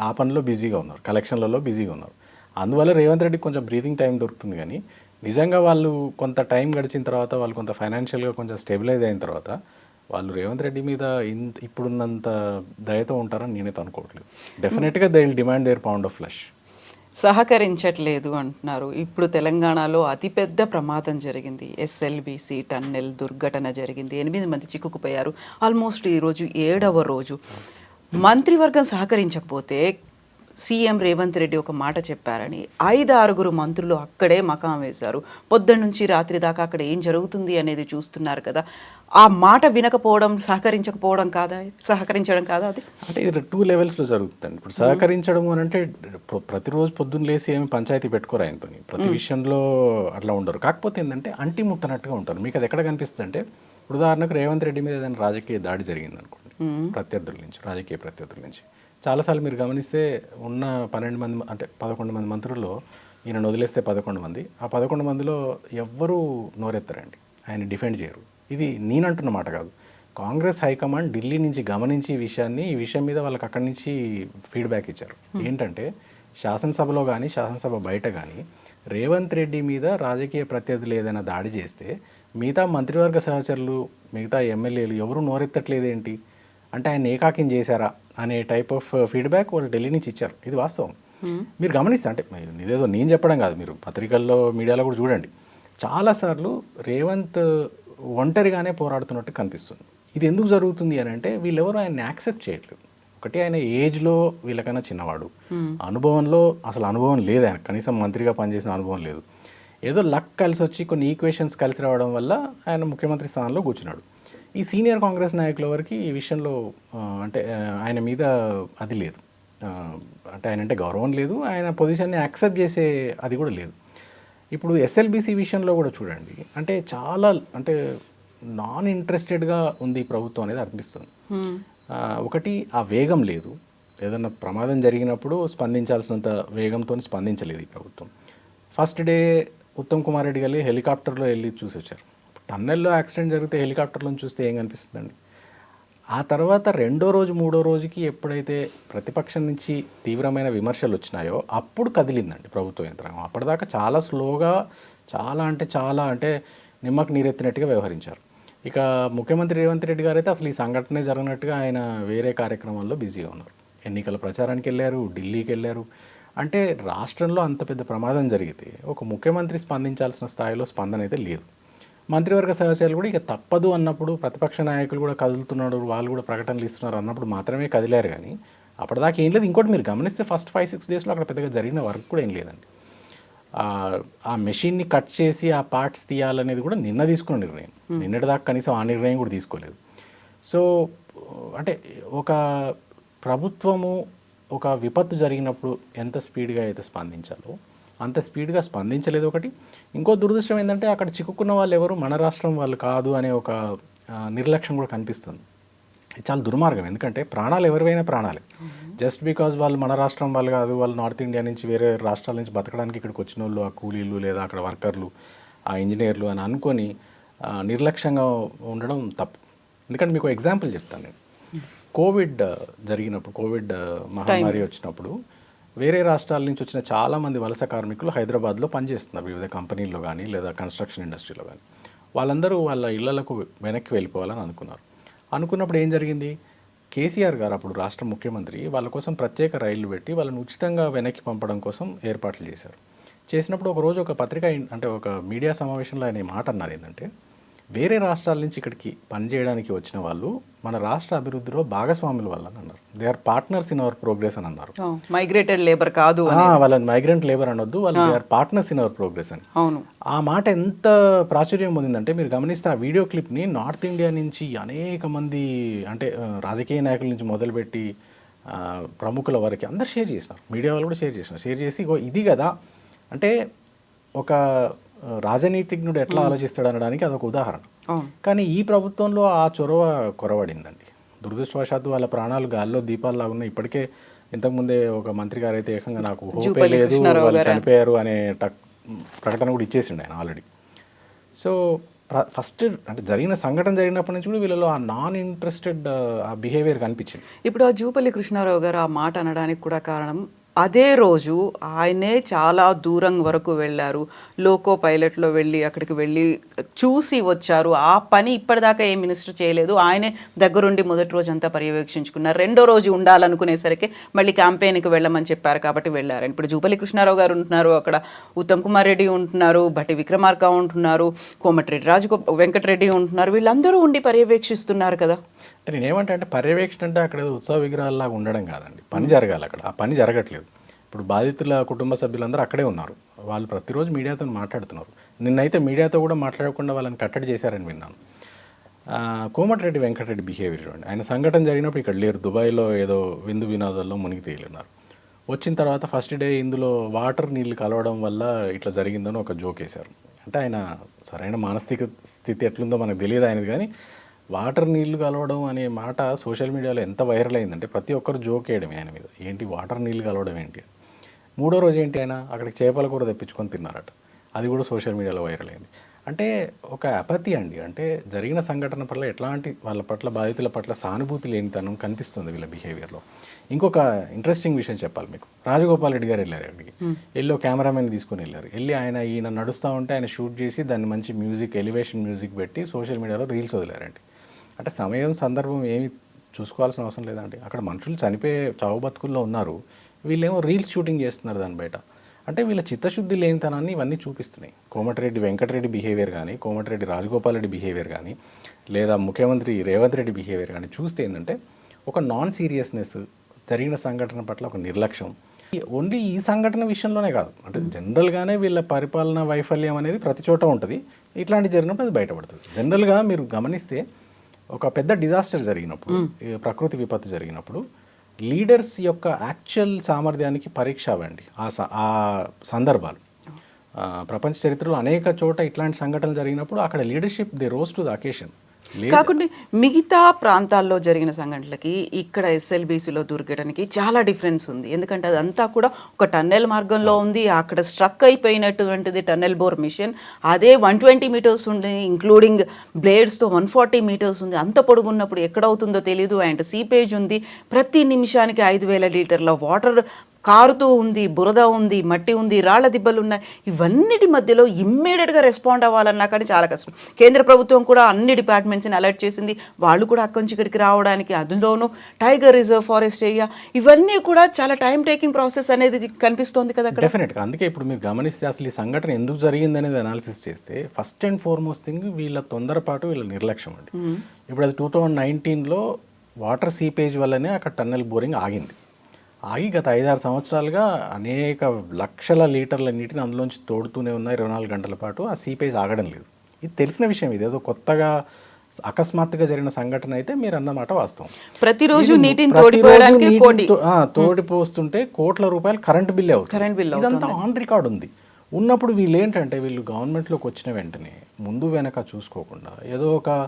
ఆ పనిలో బిజీగా ఉన్నారు, కలెక్షన్లలో బిజీగా ఉన్నారు. అందువల్ల రేవంత్ రెడ్డికి కొంచెం బ్రీతింగ్ టైం దొరుకుతుంది. కానీ నిజంగా వాళ్ళు కొంత టైం గడిచిన తర్వాత, వాళ్ళు కొంత ఫైనాన్షియల్గా కొంచెం స్టెబిలైజ్ అయిన తర్వాత వాళ్ళు రేవంత్ రెడ్డి మీద ఇప్పుడున్నంత దయతో ఉంటారని నేనైతే అనుకోవట్లేదు. డెఫినెట్గా they will demand their pound of flesh. సహకరించట్లేదు అంటున్నారు. ఇప్పుడు తెలంగాణలో అతిపెద్ద ప్రమాదం జరిగింది, ఎస్ఎల్బిసి టన్నెల్ దుర్ఘటన జరిగింది, 8 మంది చిక్కుకుపోయారు. ఆల్మోస్ట్ ఈరోజు 7వ రోజు. మంత్రివర్గం సహకరించకపోతే సీఎం రేవంత్ రెడ్డి ఒక మాట చెప్పారని 5-6 మంత్రులు అక్కడే మకాం వేశారు. పొద్దున్న నుంచి రాత్రి దాకా అక్కడ ఏం జరుగుతుంది అనేది చూస్తున్నారు కదా. ఆ మాట వినకపోవడం సహకరించకపోవడం కాదా, సహకరించడం కాదా? అది అంటే ఇది 2 లెవెల్స్లో జరుగుతుంది. ఇప్పుడు సహకరించడం అని అంటే ప్రతిరోజు పొద్దున్న లేసి ఏమి పంచాయతీ పెట్టుకోరు ఆయనతో, ప్రతి విషయంలో అట్లా ఉండరు. కాకపోతే ఏంటంటే అంటి ముట్టనట్టుగా ఉంటారు. మీకు అది ఎక్కడ కనిపిస్తుంది అంటే, ఉదాహరణకు రేవంత్ రెడ్డి మీద ఏదైనా రాజకీయ దాడి జరిగింది అనుకోండి, ప్రత్యర్థుల నుంచి, రాజకీయ ప్రత్యర్థుల నుంచి. చాలాసార్లు మీరు గమనిస్తే ఉన్న 12 మంది అంటే 11 మంది మంత్రుల్లో ఈయనను వదిలేస్తే 11 మంది, ఆ 11 మందిలో ఎవ్వరూ నోరెత్తరండి, ఆయన డిఫెండ్ చేయరు. ఇది నేనంటున్న మాట కాదు, కాంగ్రెస్ హైకమాండ్ ఢిల్లీ నుంచి గమనించి ఈ విషయం మీద వాళ్ళకి అక్కడి నుంచి ఫీడ్బ్యాక్ ఇచ్చారు. ఏంటంటే శాసనసభలో కానీ శాసనసభ బయట కానీ రేవంత్ రెడ్డి మీద రాజకీయ ప్రత్యర్థులు ఏదైనా దాడి చేస్తే మిగతా మంత్రివర్గ సహచరులు, మిగతా ఎమ్మెల్యేలు ఎవరు నోరెత్తట్లేదేంటి అంటే ఆయన ఏకాకిం చేశారా అనే టైప్ ఆఫ్ ఫీడ్బ్యాక్ వాళ్ళు ఢిల్లీ నుంచి ఇచ్చారు. ఇది వాస్తవం. మీరు గమనిస్తే, అంటే ఇదేదో నేను చెప్పడం కాదు, మీరు పత్రికల్లో మీడియాలో కూడా చూడండి, చాలాసార్లు రేవంత్ ఒంటరిగానే పోరాడుతున్నట్టు కనిపిస్తుంది. ఇది ఎందుకు జరుగుతుంది అని అంటే వీళ్ళెవరు ఆయన్ని యాక్సెప్ట్ చేయట్లేదు. ఒకటి, ఆయన ఏజ్లో వీళ్ళకైనా చిన్నవాడు, అనుభవంలో అసలు అనుభవం లేదు, ఆయన కనీసం మంత్రిగా పనిచేసిన అనుభవం లేదు. ఏదో లక్ కలిసి వచ్చి కొన్ని ఈక్వేషన్స్ కలిసి రావడం వల్ల ఆయన ముఖ్యమంత్రి స్థానంలో కూర్చున్నాడు. ఈ సీనియర్ కాంగ్రెస్ నాయకుల వరకు ఈ విషయంలో అంటే ఆయన మీద అది లేదు, అంటే ఆయన అంటే గౌరవం లేదు, ఆయన పొజిషన్ని యాక్సెప్ట్ చేసే అది కూడా లేదు. ఇప్పుడు ఎస్ఎల్బిసి విషయంలో కూడా చూడండి, అంటే చాలా అంటే నాన్ ఇంట్రెస్టెడ్గా ఉంది ప్రభుత్వం అనేది అనిపిస్తుంది. ఒకటి, ఆ వేగం లేదు, ఏదన్నా ప్రమాదం జరిగినప్పుడు స్పందించాల్సినంత వేగంతో స్పందించలేదు ఈ ప్రభుత్వం. ఫస్ట్ డే ఉత్తమ్ కుమార్ రెడ్డి గారు హెలికాప్టర్లో వెళ్ళి చూసి వచ్చారు. టన్నెల్లో యాక్సిడెంట్ జరిగితే హెలికాప్టర్లను చూస్తే ఏం కనిపిస్తుందండి? ఆ తర్వాత 2వ రోజు 3వ రోజుకి ఎప్పుడైతే ప్రతిపక్షం నుంచి తీవ్రమైన విమర్శలు వచ్చినాయో అప్పుడు కదిలిందండి ప్రభుత్వ యంత్రాంగం. అప్పటిదాకా చాలా స్లోగా, చాలా అంటే నిమ్మకు నీరెత్తినట్టుగా వ్యవహరించారు. ఇక ముఖ్యమంత్రి రేవంత్ రెడ్డి గారు అయితే అసలు ఈ సంఘటనే జరిగినట్టుగా ఆయన వేరే కార్యక్రమాల్లో బిజీగా ఉన్నారు. ఎన్నికల ప్రచారానికి వెళ్ళారు, ఢిల్లీకి వెళ్ళారు. అంటే రాష్ట్రంలో అంత పెద్ద ప్రమాదం జరిగితే ఒక ముఖ్యమంత్రి స్పందించాల్సిన స్థాయిలో స్పందన అయితే లేదు. మంత్రివర్గ సహచరులు కూడా ఇక తప్పదు అన్నప్పుడు, ప్రతిపక్ష నాయకులు కూడా కదులుతున్నాడు, వాళ్ళు కూడా ప్రకటనలు ఇస్తున్నారు అన్నప్పుడు మాత్రమే కదిలారు. కానీ అప్పటిదాకా ఏం లేదు. ఇంకోటి మీరు గమనిస్తే ఫస్ట్ 5-6 డేస్లో అక్కడ పెద్దగా జరిగిన వర్క్ కూడా ఏం లేదండి. ఆ మెషిన్ని కట్ చేసి ఆ పార్ట్స్ తీయాలనేది కూడా నిన్న తీసుకున్న నిర్ణయం, నిన్నటిదాకా కనీసం ఆ నిర్ణయం కూడా తీసుకోలేదు. సో అంటే ఒక ప్రభుత్వము ఒక విపత్తు జరిగినప్పుడు ఎంత స్పీడ్గా అయితే స్పందించాలో అంత స్పీడ్గా స్పందించలేదు ఒకటి. ఇంకో దురదృష్టం ఏంటంటే అక్కడ చిక్కుకున్న వాళ్ళు ఎవరు మన రాష్ట్రం వాళ్ళు కాదు అనే ఒక నిర్లక్ష్యం కూడా కనిపిస్తుంది. ఇది చాలా దుర్మార్గం. ఎందుకంటే ప్రాణాలు ఎవరివైనా ప్రాణాలే. జస్ట్ బికాజ్ వాళ్ళు మన రాష్ట్రం వాళ్ళు కాదు, వాళ్ళు నార్త్ ఇండియా నుంచి వేరే రాష్ట్రాల నుంచి బతకడానికి ఇక్కడికి వచ్చిన వాళ్ళు, ఆ కూలీలు లేదా అక్కడ వర్కర్లు, ఆ ఇంజనీర్లు అని అనుకొని నిర్లక్ష్యంగా ఉండడం తప్పు. ఎందుకంటే మీకు ఎగ్జాంపుల్ చెప్తాను నేను. కోవిడ్ జరిగినప్పుడు, కోవిడ్ మహమ్మారి వచ్చినప్పుడు వేరే రాష్ట్రాల నుంచి వచ్చిన చాలామంది వలస కార్మికులు హైదరాబాద్లో పనిచేస్తున్నారు వివిధ కంపెనీల్లో కానీ లేదా కన్స్ట్రక్షన్ ఇండస్ట్రీలో కానీ. వాళ్ళందరూ వాళ్ళ ఇళ్లకు వెనక్కి వెళ్ళిపోవాలని అనుకున్నప్పుడు ఏం జరిగింది, కేసీఆర్ గారు అప్పుడు రాష్ట్ర ముఖ్యమంత్రి వాళ్ళ కోసం ప్రత్యేక రైళ్లు పెట్టి వాళ్ళని ఉచితంగా వెనక్కి పంపడం కోసం ఏర్పాట్లు చేశారు. చేసినప్పుడు ఒకరోజు ఒక పత్రిక అంటే ఒక మీడియా సమావేశంలో ఆయన మాట అన్నారు ఏంటంటే, వేరే రాష్ట్రాల నుంచి ఇక్కడికి పనిచేయడానికి వచ్చిన వాళ్ళు మన రాష్ట్ర అభివృద్ధిలో భాగస్వాముల వల్ల అన్నారు. They are partners in our progress అని అన్నారు. మైగ్రేటెడ్ లేబర్ కాదు, వాళ్ళని మైగ్రెంట్ లేబర్ అనొద్దు, వాళ్ళు they are partners in our progress అని. ఆ మాట ఎంత ప్రాచుర్యం పొందిందంటే మీరు గమనిస్తే ఆ వీడియో క్లిప్ని నార్త్ ఇండియా నుంచి అనేక మంది అంటే రాజకీయ నాయకుల నుంచి మొదలుపెట్టి ప్రముఖుల వరకు అందరు షేర్ చేసినారు, మీడియా వాళ్ళు కూడా షేర్ చేసినారు. షేర్ చేసి ఇది కదా అంటే ఒక రాజనీతిజ్ఞుడు ఎట్లా ఆలోచిస్తాడు అనడానికి అదొక ఉదాహరణ. కానీ ఈ ప్రభుత్వంలో ఆ చొరవ కొరవడిందండి. దురదృష్టవశాత్తు వాళ్ళ ప్రాణాలు గాల్లో దీపాల్లాగా ఉన్నాయి. ఇప్పటికే ఇంతకుముందే ఒక మంత్రి గారు అయితే ఏకంగా నాకు హోపే లేదు, వాళ్ళు చనిపోయారు అనే ప్రకటన కూడా ఇచ్చేసిండు ఆయన ఆల్రెడీ. సో ఫస్ట్ అంటే సంఘటన జరిగినప్పటి నుంచి కూడా వీళ్ళలో ఆ నాన్ ఇంట్రెస్టెడ్ ఆ బిహేవియర్ కనిపించింది. ఇప్పుడు ఆ జూపల్లి కృష్ణారావు గారు ఆ మాట అనడానికి కూడా కారణం అదే రోజు ఆయనే చాలా దూరం వరకు వెళ్ళారు, లోకో పైలట్లో వెళ్ళి అక్కడికి వెళ్ళి చూసి వచ్చారు. ఆ పని ఇప్పటిదాకా ఏ మినిస్టర్ చేయలేదు. ఆయనే దగ్గరుండి మొదటి రోజు అంతా పర్యవేక్షించుకున్నారు. రెండో రోజు ఉండాలనుకునేసరికి మళ్ళీ క్యాంపెయిన్కి వెళ్ళమని చెప్పారు కాబట్టి వెళ్ళారు. ఇప్పుడు జూపల్లి కృష్ణారావు గారు ఉంటున్నారు, అక్కడ ఉత్తమ్ కుమార్ రెడ్డి ఉంటున్నారు, భట్టి విక్రమార్క ఉంటున్నారు, కోమటిరెడ్డి వెంకటరెడ్డి ఉంటున్నారు. వీళ్ళందరూ ఉండి పర్యవేక్షిస్తున్నారు కదా. అంటే నేనేమంటే అంటే పర్యవేక్షణ అంటే అక్కడ ఉత్సవ విగ్రహాల్లాగా ఉండడం కాదండి, పని జరగాలి అక్కడ. ఆ పని జరగట్లేదు. ఇప్పుడు బాధితుల కుటుంబ సభ్యులందరూ అక్కడే ఉన్నారు, వాళ్ళు ప్రతిరోజు మీడియాతో మాట్లాడుతున్నారు. నిన్నైతే మీడియాతో కూడా మాట్లాడకుండా వాళ్ళని కట్టడి చేశారని విన్నాను. కోమటిరెడ్డి వెంకటరెడ్డి బిహేవియర్ చూడండి. ఆయన సంఘటన జరిగినప్పుడు ఇక్కడ లేరు, దుబాయ్లో ఏదో విందు వినోదాల్లో మునిగి తేలినారు. వచ్చిన తర్వాత ఫస్ట్ డే ఇందులో వాటర్ నీళ్ళు కలవడం వల్ల ఇట్లా జరిగిందని ఒక జోక్ వేశారు. అంటే ఆయన సరైన మానసిక స్థితి ఎట్లుందో మనకు తెలియదు ఆయనది, కానీ వాటర్ నీళ్లు కలవడం అనే మాట సోషల్ మీడియాలో ఎంత వైరల్ అయిందంటే ప్రతి ఒక్కరు జోక్ వేయడం ఆయన మీద, ఏంటి వాటర్ నీళ్ళు కలవడం ఏంటి. మూడో రోజు ఏంటి ఆయన అక్కడికి చేపల కూర తెప్పించుకొని తిన్నారట, అది కూడా సోషల్ మీడియాలో వైరల్ అయింది. అంటే ఒక అపతి అండి. అంటే జరిగిన సంఘటన పట్ల ఎట్లాంటి వాళ్ళ పట్ల బాధితుల పట్ల సానుభూతి లేనితనం కనిపిస్తుంది వీళ్ళ బిహేవియర్లో. ఇంకొక ఇంట్రెస్టింగ్ విషయం చెప్పాలి మీకు. రాజగోపాల్ రెడ్డి గారు వెళ్ళారు అక్కడికి, వెళ్ళి కెమెరామెన్ తీసుకుని వెళ్ళారు. వెళ్ళి ఈయన నడుస్తూ ఉంటే ఆయన షూట్ చేసి దాన్ని మంచి మ్యూజిక్, ఎలివేషన్ మ్యూజిక్ పెట్టి సోషల్ మీడియాలో రీల్స్ వదిలారండి. అంటే సమయం సందర్భం ఏమి చూసుకోవాల్సిన అవసరం లేదండి. అక్కడ మనుషులు చనిపోయే చావు బతుకుల్లో ఉన్నారు, వీళ్ళేమో రీల్స్ షూటింగ్ చేస్తున్నారు దాని బయట. అంటే వీళ్ళ చిత్తశుద్ధి లేనితనాన్ని ఇవన్నీ చూపిస్తున్నాయి. కోమటిరెడ్డి వెంకటరెడ్డి బిహేవియర్ కానీ, కోమటిరెడ్డి రాజగోపాల్ రెడ్డి బిహేవియర్ కానీ, లేదా ముఖ్యమంత్రి రేవంత్ రెడ్డి బిహేవియర్ కానీ చూస్తే ఏంటంటే ఒక నాన్ సీరియస్నెస్, జరిగిన సంఘటన పట్ల ఒక నిర్లక్ష్యం. ఓన్లీ ఈ సంఘటన విషయంలోనే కాదు, అంటే జనరల్గానే వీళ్ళ పరిపాలన వైఫల్యం అనేది ప్రతి చోట ఉంటుంది. ఇట్లాంటి జరిగినప్పుడు అది బయటపడుతుంది. జనరల్గా మీరు గమనిస్తే ఒక పెద్ద డిజాస్టర్ జరిగినప్పుడు, ప్రకృతి విపత్తు జరిగినప్పుడు లీడర్స్ యొక్క యాక్చువల్ సామర్థ్యానికి పరీక్ష అవ్వండి ఆ సందర్భాలు. ప్రపంచ చరిత్రలో అనేక చోట ఇట్లాంటి సంఘటనలు జరిగినప్పుడు అక్కడ leadership they rose to the occasion. కాకుండా మిగతా ప్రాంతాల్లో జరిగిన సంఘటనలకి ఇక్కడ ఎస్ఎల్బీసీలో దొరకడానికి చాలా డిఫరెన్స్ ఉంది. ఎందుకంటే అదంతా కూడా ఒక టన్నెల్ మార్గంలో ఉంది, అక్కడ స్ట్రక్ అయిపోయినటువంటిది టన్నెల్ బోర్ మిషన్. అదే 120 మీటర్స్ ఉంది, ఇంక్లూడింగ్ బ్లేడ్స్తో 140 మీటర్స్ ఉంది. అంత పొడుగున్నప్పుడు ఎక్కడవుతుందో తెలియదు. అండ్ సీపేజ్ ఉంది, ప్రతి నిమిషానికి 5,000 లీటర్ల వాటర్ కారుతూ ఉంది, బురద ఉంది, మట్టి ఉంది, రాళ్ల దిబ్బలు ఉన్నాయి. ఇవన్నిటి మధ్యలో ఇమ్మీడియట్గా రెస్పాండ్ అవ్వాలన్నా కానీ చాలా కష్టం. కేంద్ర ప్రభుత్వం కూడా అన్ని డిపార్ట్మెంట్స్ని అలర్ట్ చేసింది, వాళ్ళు కూడా అక్కడి నుంచి ఇక్కడికి రావడానికి. అందులోనూ టైగర్ రిజర్వ్, ఫారెస్ట్ ఏరియా, ఇవన్నీ కూడా చాలా టైం టేకింగ్ ప్రాసెస్ అనేది కనిపిస్తోంది కదా. డెఫినెట్గా. అందుకే ఇప్పుడు మీరు గమనిస్తే అసలు ఈ సంఘటన ఎందుకు జరిగింది అనేది అనాలిసిస్ చేస్తే ఫస్ట్ అండ్ ఫార్మోస్ట్ థింగ్ వీళ్ళ తొందరపాటు, వీళ్ళ నిర్లక్ష్యం అండి. ఇప్పుడు అది 2019లో వాటర్ సీపేజ్ వల్లనే అక్కడ టన్నెల్ బోరింగ్ ఆగింది. ఆగి గత 5-6 సంవత్సరాలుగా అనేక లక్షల లీటర్ల నీటిని అందులోంచి తోడుతూనే ఉన్నాయి 24 గంటల పాటు. ఆ సీపేజ్ ఆగడం లేదు. ఇది తెలిసిన విషయం. ఇదేదో కొత్తగా అకస్మాత్తుగా జరిగిన సంఘటన అయితే మీరు అన్నమాట వాస్తవం. ప్రతిరోజు నీటిని తోడిపోస్తుంటే కోట్ల రూపాయలు కరెంటు బిల్ అవుతుంది. ఇదంతా ఆన్ రికార్డ్ ఉంది. ఉన్నప్పుడు వీళ్ళు ఏంటంటే వీళ్ళు గవర్నమెంట్లోకి వచ్చిన వెంటనే ముందు వెనక చూసుకోకుండా ఏదో ఒక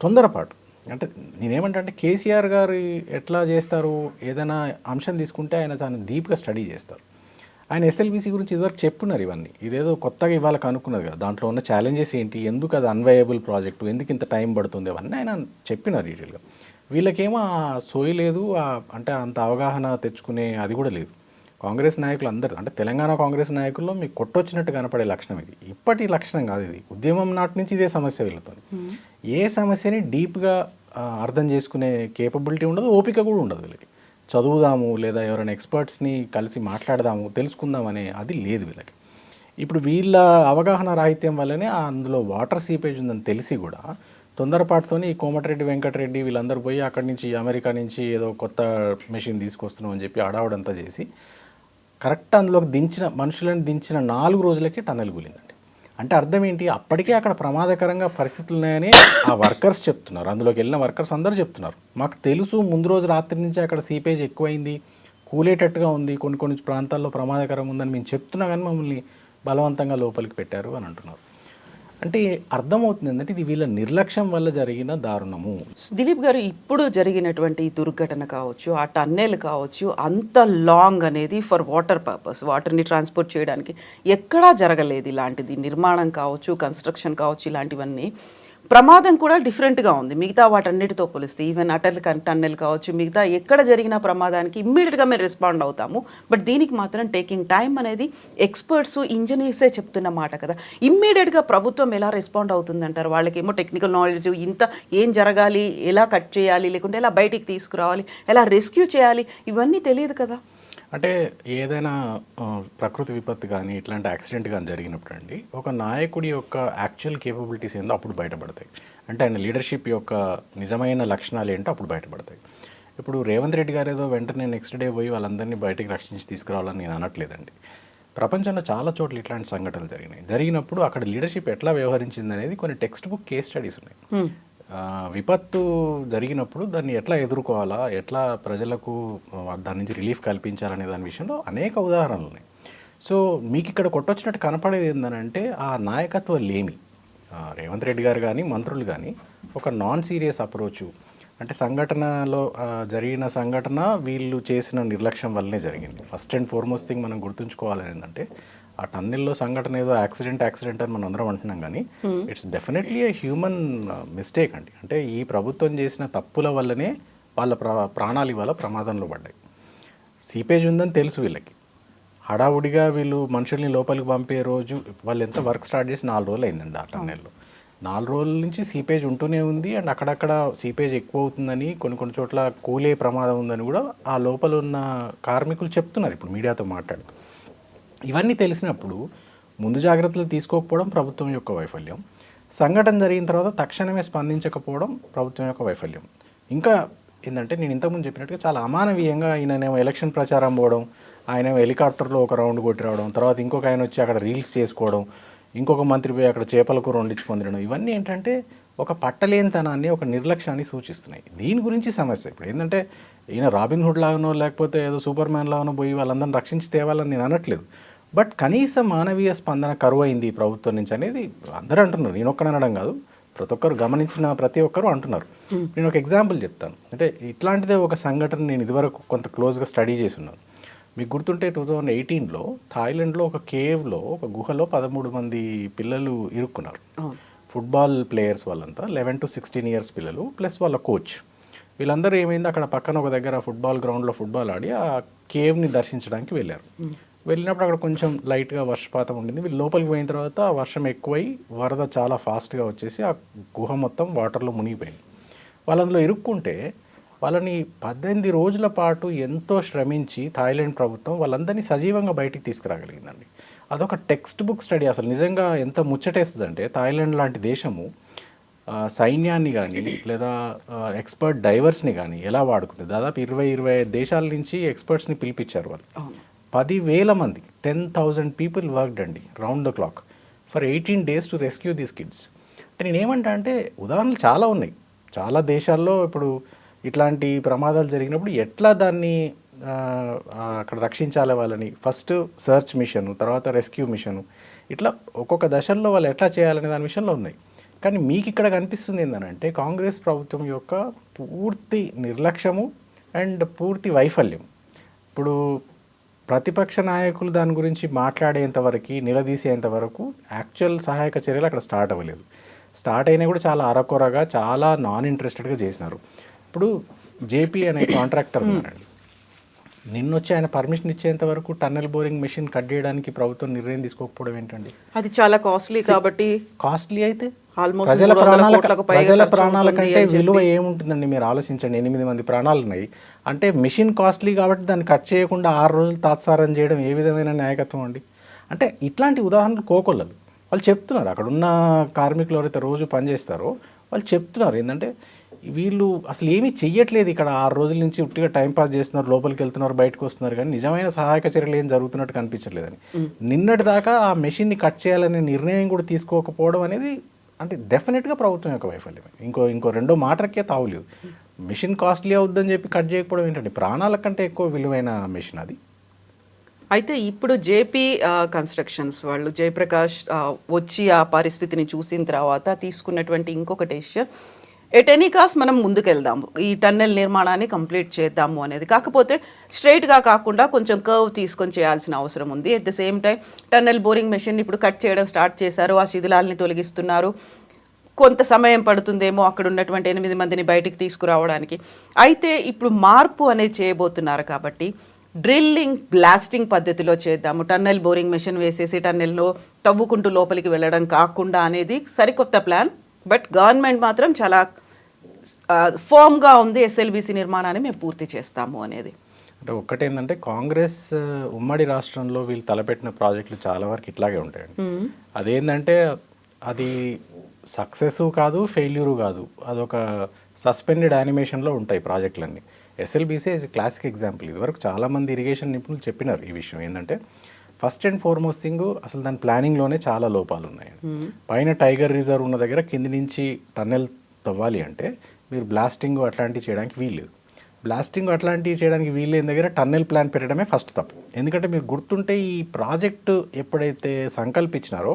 తొందరపాటు. అంటే నేనేమంటే కేసీఆర్ గారు ఎట్లా చేస్తారు, ఏదైనా అంశం తీసుకుంటే ఆయన దాన్ని డీప్గా స్టడీ చేస్తారు. ఆయన ఎస్ఎల్బీసీ గురించి ఇదివరకు చెప్పున్నారు ఇవన్నీ. ఇదేదో కొత్తగా ఇవాళ కనుక్కున్నది కదా, దాంట్లో ఉన్న ఛాలెంజెస్ ఏంటి, ఎందుకు అది అన్వయబుల్ ప్రాజెక్టు, ఎందుకు ఇంత టైం పడుతుంది, అవన్నీ ఆయన చెప్పినారు డీటెయిల్గా. వీళ్ళకేమో ఆ సోయి లేదు, అంటే అంత అవగాహన తెచ్చుకునే అది కూడా లేదు. కాంగ్రెస్ నాయకులు అందరూ అంటే తెలంగాణ కాంగ్రెస్ నాయకుల్లో మీకు కొట్టొచ్చినట్టు కనపడే లక్షణం ఇది. ఇప్పటి లక్షణం కాదు ఇది. ఉద్యమం నాటి నుంచి ఇదే సమస్య వీళ్ళతో. ఏ సమస్యని డీప్గా అర్థం చేసుకునే కేపబిలిటీ ఉండదు, ఓపిక కూడా ఉండదు వీళ్ళకి. చదువుదాము లేదా ఎవరైనా ఎక్స్పర్ట్స్ని కలిసి మాట్లాడదాము తెలుసుకుందాం అనే అది లేదు వీళ్ళకి. ఇప్పుడు వీళ్ళ అవగాహన రాహిత్యం వల్లనే అందులో వాటర్ సీపేజ్ ఉందని తెలిసి కూడా తొందరపాటుతోని ఈ కోమటిరెడ్డి వెంకటరెడ్డి వీళ్ళందరూ పోయి అక్కడి నుంచి అమెరికా నుంచి ఏదో కొత్త మెషిన్ తీసుకొస్తున్నాం అని చెప్పి అడావుడంతా చేసి కరెక్ట్ అందులోకి మనుషులను దించిన 4 రోజులకే టన్నెల్ కూలిందండి. అంటే అర్థం ఏంటి, అప్పటికే అక్కడ ప్రమాదకరంగా పరిస్థితులు ఉన్నాయని ఆ వర్కర్స్ చెప్తున్నారు, అందులోకి వెళ్ళిన వర్కర్స్ అందరూ చెప్తున్నారు. మాకు తెలుసు ముందు రోజు రాత్రి నుంచి అక్కడ సీపేజ్ ఎక్కువైంది, కూలేటట్టుగా ఉంది, కొన్ని ప్రాంతాల్లో ప్రమాదకరంగా ఉందని మేము చెప్తున్నా కానీ మమ్మల్ని బలవంతంగా లోపలికి పెట్టారు అని అంటున్నారు. అంటే అర్థమవుతుంది ఏంటంటే ఇది వీళ్ళ నిర్లక్ష్యం వల్ల జరిగిన దారుణము. దిలీప్ గారు, ఇప్పుడు జరిగినటువంటి ఈ దుర్ఘటన కావచ్చు, ఆ టన్నెల్ కావచ్చు, అంత లాంగ్ అనేది ఫర్ వాటర్ పర్పస్, వాటర్ని ట్రాన్స్పోర్ట్ చేయడానికి ఎక్కడా జరగలేదు ఇలాంటిది. నిర్మాణం కావచ్చు, కన్స్ట్రక్షన్ కావచ్చు, ఇలాంటివన్నీ ప్రమాదం కూడా డిఫరెంట్గా ఉంది మిగతా వాటన్నిటితో పోలిస్తే. ఈవెన్ అటల్ టన్నెల్ కావచ్చు, మిగతా ఎక్కడ జరిగిన ప్రమాదానికి ఇమ్మీడియట్గా మేము రెస్పాండ్ అవుతాము. బట్ దీనికి మాత్రం టేకింగ్ టైం అనేది ఎక్స్పర్ట్స్, ఇంజనీర్సే చెప్తున్న మాట కదా. ఇమ్మీడియట్గా ప్రభుత్వం ఎలా రెస్పాండ్ అవుతుందంటారు? వాళ్ళకేమో టెక్నికల్ నాలెడ్జ్, ఇంత ఏం జరగాలి, ఎలా కట్ చేయాలి, లేకుంటే ఎలా బయటికి తీసుకురావాలి, ఎలా రెస్క్యూ చేయాలి, ఇవన్నీ తెలియదు కదా. అంటే ఏదైనా ప్రకృతి విపత్తు కానీ ఇట్లాంటి యాక్సిడెంట్ కానీ జరిగినప్పుడు అండి, ఒక నాయకుడి యొక్క యాక్చువల్ కేపబిలిటీస్ ఏందో అప్పుడు బయటపడతాయి. అంటే ఆయన లీడర్షిప్ యొక్క నిజమైన లక్షణాలు ఏంటో అప్పుడు బయటపడతాయి. ఇప్పుడు రేవంత్ రెడ్డి గారు ఏదో వెంటనే నెక్స్ట్ డే పోయి వాళ్ళందరినీ బయటికి రక్షించి తీసుకురావాలని నేను అనట్లేదండి. ప్రపంచంలో చాలా చోట్ల ఇట్లాంటి సంఘటనలు జరిగినప్పుడు అక్కడ లీడర్షిప్ ఎట్లా వ్యవహరించింది అనేది కొన్ని టెక్స్ట్ బుక్ కేస్ స్టడీస్ ఉన్నాయి. విపత్తు జరిగినప్పుడు దాన్ని ఎట్లా ఎదుర్కోవాలా, ఎట్లా ప్రజలకు దాని నుంచి రిలీఫ్ కల్పించాలనే దాని విషయంలో అనేక ఉదాహరణలు ఉన్నాయి. సో మీకు ఇక్కడ కొట్టొచ్చినట్టు కనపడేది ఏంటంటే ఆ నాయకత్వ లేమి. రేవంత్ రెడ్డి గారు కానీ మంత్రులు కానీ ఒక నాన్ సీరియస్ అప్రోచ్, అంటే సంఘటనలో జరిగిన సంఘటన వీళ్ళు చేసిన నిర్లక్ష్యం వల్లనే జరిగింది. ఫస్ట్ అండ్ ఫార్మోస్ట్ థింగ్ మనం గుర్తుంచుకోవాలని ఏంటంటే ఆ టన్నెల్లో సంఘటన ఏదో యాక్సిడెంట్ అని మనం అందరం అంటున్నాం కానీ it's definitely a human mistake అండి. అంటే ఈ ప్రభుత్వం చేసిన తప్పుల వల్లనే వాళ్ళ ప్రాణాలు ఇవాళ ప్రమాదంలో పడ్డాయి. సీపేజ్ ఉందని తెలుసు వీళ్ళకి, హడావుడిగా వీళ్ళు మనుషుల్ని లోపలికి పంపే రోజు వాళ్ళు ఎంత వర్క్ స్టార్ట్ చేసి 4 రోజులు అయిందండి. ఆ టన్నెల్లో 4 రోజుల నుంచి సీపేజ్ ఉంటూనే ఉంది. అండ్ అక్కడక్కడ సీపేజ్ ఎక్కువ అవుతుందని, కొన్ని చోట్ల కూలే ప్రమాదం ఉందని కూడా ఆ లోపల ఉన్న కార్మికులు చెప్తున్నారు ఇప్పుడు మీడియాతో మాట్లాడుతూ. ఇవన్నీ తెలిసినప్పుడు ముందు జాగ్రత్తలు తీసుకోకపోవడం ప్రభుత్వం యొక్క వైఫల్యం, సంఘటన జరిగిన తర్వాత తక్షణమే స్పందించకపోవడం ప్రభుత్వం యొక్క వైఫల్యం. ఇంకా ఏంటంటే నేను ఇంతకుముందు చెప్పినట్టుగా చాలా అమానవీయంగా ఈయననేమో ఎలక్షన్ ప్రచారం పోవడం, ఆయన హెలికాప్టర్లో ఒక రౌండ్ కొట్టి రావడం, తర్వాత ఇంకొక ఆయన వచ్చి అక్కడ రీల్స్ చేసుకోవడం, ఇంకొక మంత్రి పోయి అక్కడ చేపల కూర వండించుకొని తినడం, ఇవన్నీ ఏంటంటే ఒక పట్టలేనితనాన్ని, ఒక నిర్లక్ష్యాన్ని సూచిస్తున్నాయి. దీని గురించి సమస్య ఇప్పుడు ఏంటంటే ఈయన రాబిన్ హుడ్ లాగానో లేకపోతే ఏదో సూపర్ మ్యాన్ లాగానో పోయి వాళ్ళందరినీ రక్షించి తేవాలని నేను అనట్లేదు. బట్ కనీస మానవీయ స్పందన కరువు అయింది ఈ ప్రభుత్వం నుంచి అనేది అందరూ అంటున్నారు. నేను ఒక్కని అనడం కాదు, ప్రతి ఒక్కరు గమనించిన ప్రతి ఒక్కరు అంటున్నారు. నేను ఒక ఎగ్జాంపుల్ చెప్తాను. అంటే ఇట్లాంటిదే ఒక సంఘటన నేను ఇదివరకు కొంత క్లోజ్గా స్టడీ చేసి ఉన్నాను. మీకు గుర్తుంటే 2018లో థాయిలాండ్లో ఒక కేవ్లో, ఒక గుహలో 13 మంది పిల్లలు ఇరుక్కున్నారు. ఫుట్బాల్ ప్లేయర్స్ వాళ్ళంతా 11 to 16 years పిల్లలు ప్లస్ వాళ్ళ కోచ్. వీళ్ళందరూ ఏమైంది, అక్కడ పక్కన ఒక దగ్గర ఫుట్బాల్ గ్రౌండ్లో ఫుట్బాల్ ఆడి ఆ కేవ్ని దర్శించడానికి వెళ్ళారు. వెళ్ళినప్పుడు అక్కడ కొంచెం లైట్గా వర్షపాతం ఉండింది. వీళ్ళు లోపలికి పోయిన తర్వాత వర్షం ఎక్కువై వరద చాలా ఫాస్ట్గా వచ్చేసి ఆ గుహ మొత్తం వాటర్లో మునిగిపోయింది. వాళ్ళందులో ఇరుక్కుంటే వాళ్ళని 18 రోజుల పాటు ఎంతో శ్రమించి థాయిలాండ్ ప్రభుత్వం వాళ్ళందరినీ సజీవంగా బయటికి తీసుకురాగలిగిందండి. అదొక టెక్స్ట్ బుక్ స్టడీ. అసలు నిజంగా ఎంత ముచ్చటేస్తుంది అంటే థాయిలాండ్ లాంటి దేశము సైన్యాన్ని కానీ లేదా ఎక్స్పర్ట్ డైవర్స్ని కానీ ఎలా వాడుకుంది. దాదాపు 20-25 దేశాల నుంచి ఎక్స్పర్ట్స్ని పిలిపించారు వాళ్ళు. 10,000 మంది 10,000 పీపుల్ వర్క్డ్ అండి round the clock for 18 days to rescue these kids. అంటే నేనేమంటా అంటే ఉదాహరణలు చాలా ఉన్నాయి. చాలా దేశాల్లో ఇప్పుడు ఇట్లాంటి ప్రమాదాలు జరిగినప్పుడు ఎట్లా దాన్ని అక్కడ రక్షించాలి వాళ్ళని, ఫస్ట్ సర్చ్ మిషన్, తర్వాత రెస్క్యూ మిషను, ఇట్లా ఒక్కొక్క దశల్లో వాళ్ళు ఎట్లా చేయాలనే దాని విషయంలో ఉన్నాయి. కానీ మీకు ఇక్కడ కనిపిస్తుంది ఏంటంటే కాంగ్రెస్ ప్రభుత్వం యొక్క పూర్తి నిర్లక్ష్యము అండ్ పూర్తి వైఫల్యం. ఇప్పుడు ప్రతిపక్ష నాయకులు దాని గురించి మాట్లాడేంతవరకు, నిలదీసేంతవరకు యాక్చువల్ సహాయక చర్యలు అక్కడ స్టార్ట్ అవ్వలేదు. స్టార్ట్ అయినా కూడా చాలా అరకొరగా, చాలా నాన్ ఇంట్రెస్టెడ్గా చేసినారు. ఇప్పుడు జేపీ అనే కాంట్రాక్టర్ ఉన్నారండి. నిన్నొచ్చి ఆయన పర్మిషన్ ఇచ్చేంత వరకు టన్నెల్ బోరింగ్ మెషిన్ కట్ చేయడానికి ప్రభుత్వం నిర్ణయం తీసుకోకపోవడం ఏంటండి? అది చాలా కాస్ట్లీ కాబట్టి. కాస్ట్లీ అయితే ఆల్మోస్ట్ ప్రజల ప్రాణాల కంటే విలువ ఏముంటుందండి? మీరు ఆలోచించండి. 8 మంది ప్రాణాలు ఉన్నాయి అంటే మెషిన్ కాస్ట్లీ కాబట్టి దాన్ని కట్ చేయకుండా 6 రోజులు తాత్సారం చేయడం ఏ విధమైన నాయకత్వం అండి? అంటే ఇట్లాంటి ఉదాహరణలు కోకొల్లలు. వాళ్ళు చెప్తున్నారు, అక్కడ ఉన్న కార్మికులు ఎవరైతే రోజు పనిచేస్తారో వాళ్ళు చెప్తున్నారు ఏంటంటే వీళ్ళు అసలు ఏమీ చెయ్యట్లేదు, ఇక్కడ 6 రోజుల నుంచి ఉట్టిగా టైంపాస్ చేస్తున్నారు, లోపలికి వెళ్తున్నారు, బయటకు వస్తున్నారు, కానీ నిజమైన సహాయక చర్యలు ఏం జరుగుతున్నట్టు కనిపించట్లేదని. నిన్నటి దాకా ఆ మెషిన్ని కట్ చేయాలనే నిర్ణయం కూడా తీసుకోకపోవడం అనేది అంటే డెఫినెట్గా ప్రభుత్వం యొక్క వైఫల్యం. ఇంకో రెండో మాటకే తావులేదు. మెషిన్ కాస్ట్లీ అవుద్దని చెప్పి కట్ చేయకపోవడం ఏంటంటే ప్రాణాల కంటే ఎక్కువ విలువైన మెషిన్ అది. అయితే ఇప్పుడు జేపీ కన్స్ట్రక్షన్స్ వాళ్ళు జయప్రకాష్ వచ్చి ఆ పరిస్థితిని చూసిన తర్వాత తీసుకున్నటువంటి ఇంకొక డెసిషన్, ఎట్ ఎనీ కాస్ట్ మనం ముందుకెళ్దాము, ఈ టన్నెల్ నిర్మాణాన్ని కంప్లీట్ చేద్దాము అనేది. కాకపోతే స్ట్రైట్గా కాకుండా కొంచెం కర్వ్ తీసుకొని చేయాల్సిన అవసరం ఉంది. At the same time tunnel boring machine ఇప్పుడు కట్ చేయడం స్టార్ట్ చేశారు, ఆ శిథిలాల్ని తొలగిస్తున్నారు. కొంత సమయం పడుతుందేమో అక్కడ ఉన్నటువంటి 8 మందిని బయటికి తీసుకురావడానికి. అయితే ఇప్పుడు మార్పు అనేది చేయబోతున్నారు కాబట్టి డ్రిల్లింగ్ బ్లాస్టింగ్ పద్ధతిలో చేద్దాము, టన్నెల్ బోరింగ్ మెషిన్ వేసేసి టన్నెల్లో తవ్వుకుంటూ లోపలికి వెళ్ళడం కాకుండా అనేది సరికొత్త ప్లాన్. బట్ గవర్నమెంట్ మాత్రం చాలా ఫర్మ్గా ఉంది, ఎస్ఎల్బీసీ నిర్మాణాన్ని మేము పూర్తి చేస్తాము అనేది. అంటే ఒక్కటేంటంటే కాంగ్రెస్ ఉమ్మడి రాష్ట్రంలో వీళ్ళు తలపెట్టిన ప్రాజెక్టులు చాలా వరకు ఇట్లాగే ఉంటాయండి. అదేంటంటే అది సక్సెస్ కాదు, ఫెయిల్యూరు కాదు, అదొక సస్పెండెడ్ యానిమేషన్లో ఉంటాయి ప్రాజెక్టులన్నీ. SLBC is classic example. ఇదివరకు చాలామంది ఇరిగేషన్ నిపుణులు చెప్పినారు ఈ విషయం. ఏంటంటే ఫస్ట్ అండ్ ఫార్మోస్ట్ థింగ్ అసలు దాని ప్లానింగ్లోనే చాలా లోపాలు ఉన్నాయి. పైన టైగర్ రిజర్వ్ ఉన్న దగ్గర కింది నుంచి టన్నెల్ తవ్వాలి అంటే మీరు బ్లాస్టింగ్ అట్లాంటివి చేయడానికి వీల్లేదు. బ్లాస్టింగ్ అట్లాంటివి చేయడానికి వీల్లేని దగ్గర టన్నెల్ ప్లాన్ పెట్టడమే ఫస్ట్ తప్పు. ఎందుకంటే మీరు గుర్తుంటే ఈ ప్రాజెక్టు ఎప్పుడైతే సంకల్పించినారో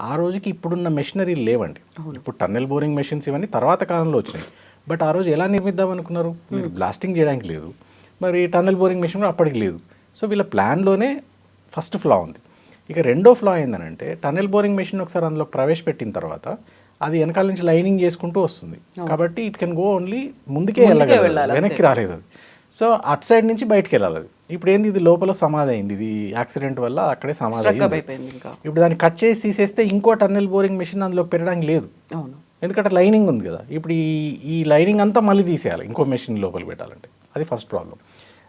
ఆ రోజుకి ఇప్పుడున్న మెషినరీ లేవండి. ఇప్పుడు టన్నెల్ బోరింగ్ మెషిన్స్ ఇవన్నీ తర్వాత కాలంలో వచ్చినాయి. బట్ ఆ రోజు ఎలా నిర్మిద్దాం అనుకున్నారు? మీరు బ్లాస్టింగ్ చేయడానికి లేదు, మరి టన్నెల్ బోరింగ్ మెషిన్ కూడా అప్పటికి లేదు. సో వీళ్ళ ప్లాన్లోనే ఫస్ట్ ఫ్లా ఉంది. ఇక రెండో ఫ్లా ఏంటంటే టన్నెల్ బోరింగ్ మెషిన్ ఒకసారి అందులో ప్రవేశపెట్టిన తర్వాత అది వెనకాల నుంచి లైనింగ్ చేసుకుంటూ వస్తుంది కాబట్టి ఇట్ కెన్ గో ఓన్లీ ముందుకే వెళ్ళాలి, వెనక్కి రాలేదు అది. సో అటు సైడ్ నుంచి బయటకు వెళ్ళాలి అది. ఇప్పుడు ఏంది, ఇది లోపల సమాధి అయింది, ఇది యాక్సిడెంట్ వల్ల అక్కడే సమాధి అయిపోయింది. ఇప్పుడు దాన్ని కట్ చేసి తీసేస్తే ఇంకో టన్నెల్ బోరింగ్ మెషిన్ అందులో పెట్టడానికి లేదు, ఎందుకంటే లైనింగ్ ఉంది కదా. ఇప్పుడు ఈ లైనింగ్ అంతా మళ్ళీ తీసేయాలి ఇంకో మెషిన్ లోపల పెట్టాలంటే. అది ఫస్ట్ ప్రాబ్లం.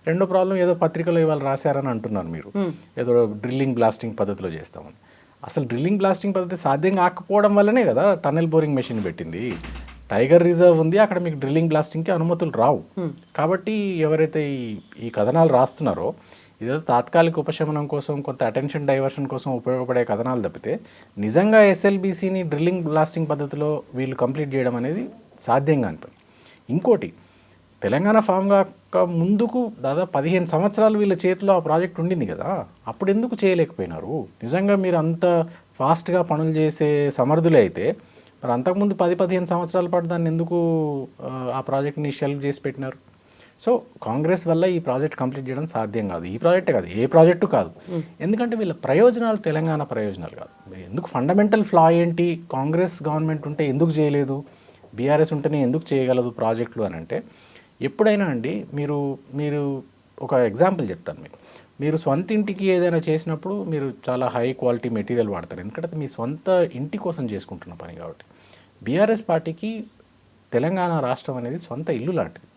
రెండో ప్రాబ్లం, ఏదో పత్రికలో ఇవాళ రాశారని అంటున్నారు మీరు, ఏదో డ్రిల్లింగ్ బ్లాస్టింగ్ పద్ధతిలో చేస్తామని. అసలు డ్రిల్లింగ్ బ్లాస్టింగ్ పద్ధతి సాధ్యం కాకపోవడం వల్లనే కదా టన్నెల్ బోరింగ్ మెషిన్ పెట్టింది. టైగర్ రిజర్వ్ ఉంది, అక్కడ మీకు డ్రిల్లింగ్ బ్లాస్టింగ్కి అనుమతులు రావు. కాబట్టి ఎవరైతే ఈ కథనాలు రాస్తున్నారో ఇదేదో తాత్కాలిక ఉపశమనం కోసం, కొంత అటెన్షన్ డైవర్షన్ కోసం ఉపయోగపడే కథనాలు తప్పితే నిజంగా ఎస్ఎల్బీసీని డ్రిల్లింగ్ బ్లాస్టింగ్ పద్ధతిలో వీళ్ళు కంప్లీట్ చేయడం అనేది సాధ్యం కాని పని. ఇంకోటి, తెలంగాణ ఫామ్ కాక ముందుకు దాదాపు 15 సంవత్సరాలు వీళ్ళ చేతిలో ఆ ప్రాజెక్ట్ ఉండింది కదా, అప్పుడు ఎందుకు చేయలేకపోయినారు? నిజంగా మీరు అంత ఫాస్ట్గా పనులు చేసే సమర్థులే అయితే మరి అంతకుముందు 10-15 సంవత్సరాల పాటు దాన్ని ఎందుకు ఆ ప్రాజెక్ట్ని షెల్ఫ్ చేసి పెట్టినారు? సో కాంగ్రెస్ వల్ల ఈ ప్రాజెక్ట్ కంప్లీట్ చేయడం సాధ్యం కాదు. ఈ ప్రాజెక్టే కాదు, ఏ ప్రాజెక్టు కాదు. ఎందుకంటే వీళ్ళ ప్రయోజనాలు తెలంగాణ ప్రయోజనాలు కాదు. ఎందుకు ఫండమెంటల్ ఫ్లా ఏంటి? కాంగ్రెస్ గవర్నమెంట్ ఉంటే ఎందుకు చేయలేదు, బీఆర్ఎస్ ఉంటేనే ఎందుకు చేయగలదు ప్రాజెక్టులు అని అంటే, ఎప్పుడైనా అండి మీరు ఒక ఎగ్జాంపుల్ చెప్తాను. మీరు సొంత ఇంటికి ఏదైనా చేసినప్పుడు మీరు చాలా హై క్వాలిటీ మెటీరియల్ వాడతారు, ఎందుకంటే అది మీ సొంత ఇంటి కోసం చేసుకుంటున్న పని కాబట్టి. బీఆర్ఎస్ పార్టీకి తెలంగాణ రాష్ట్రం అనేది సొంత ఇల్లు లాంటిది.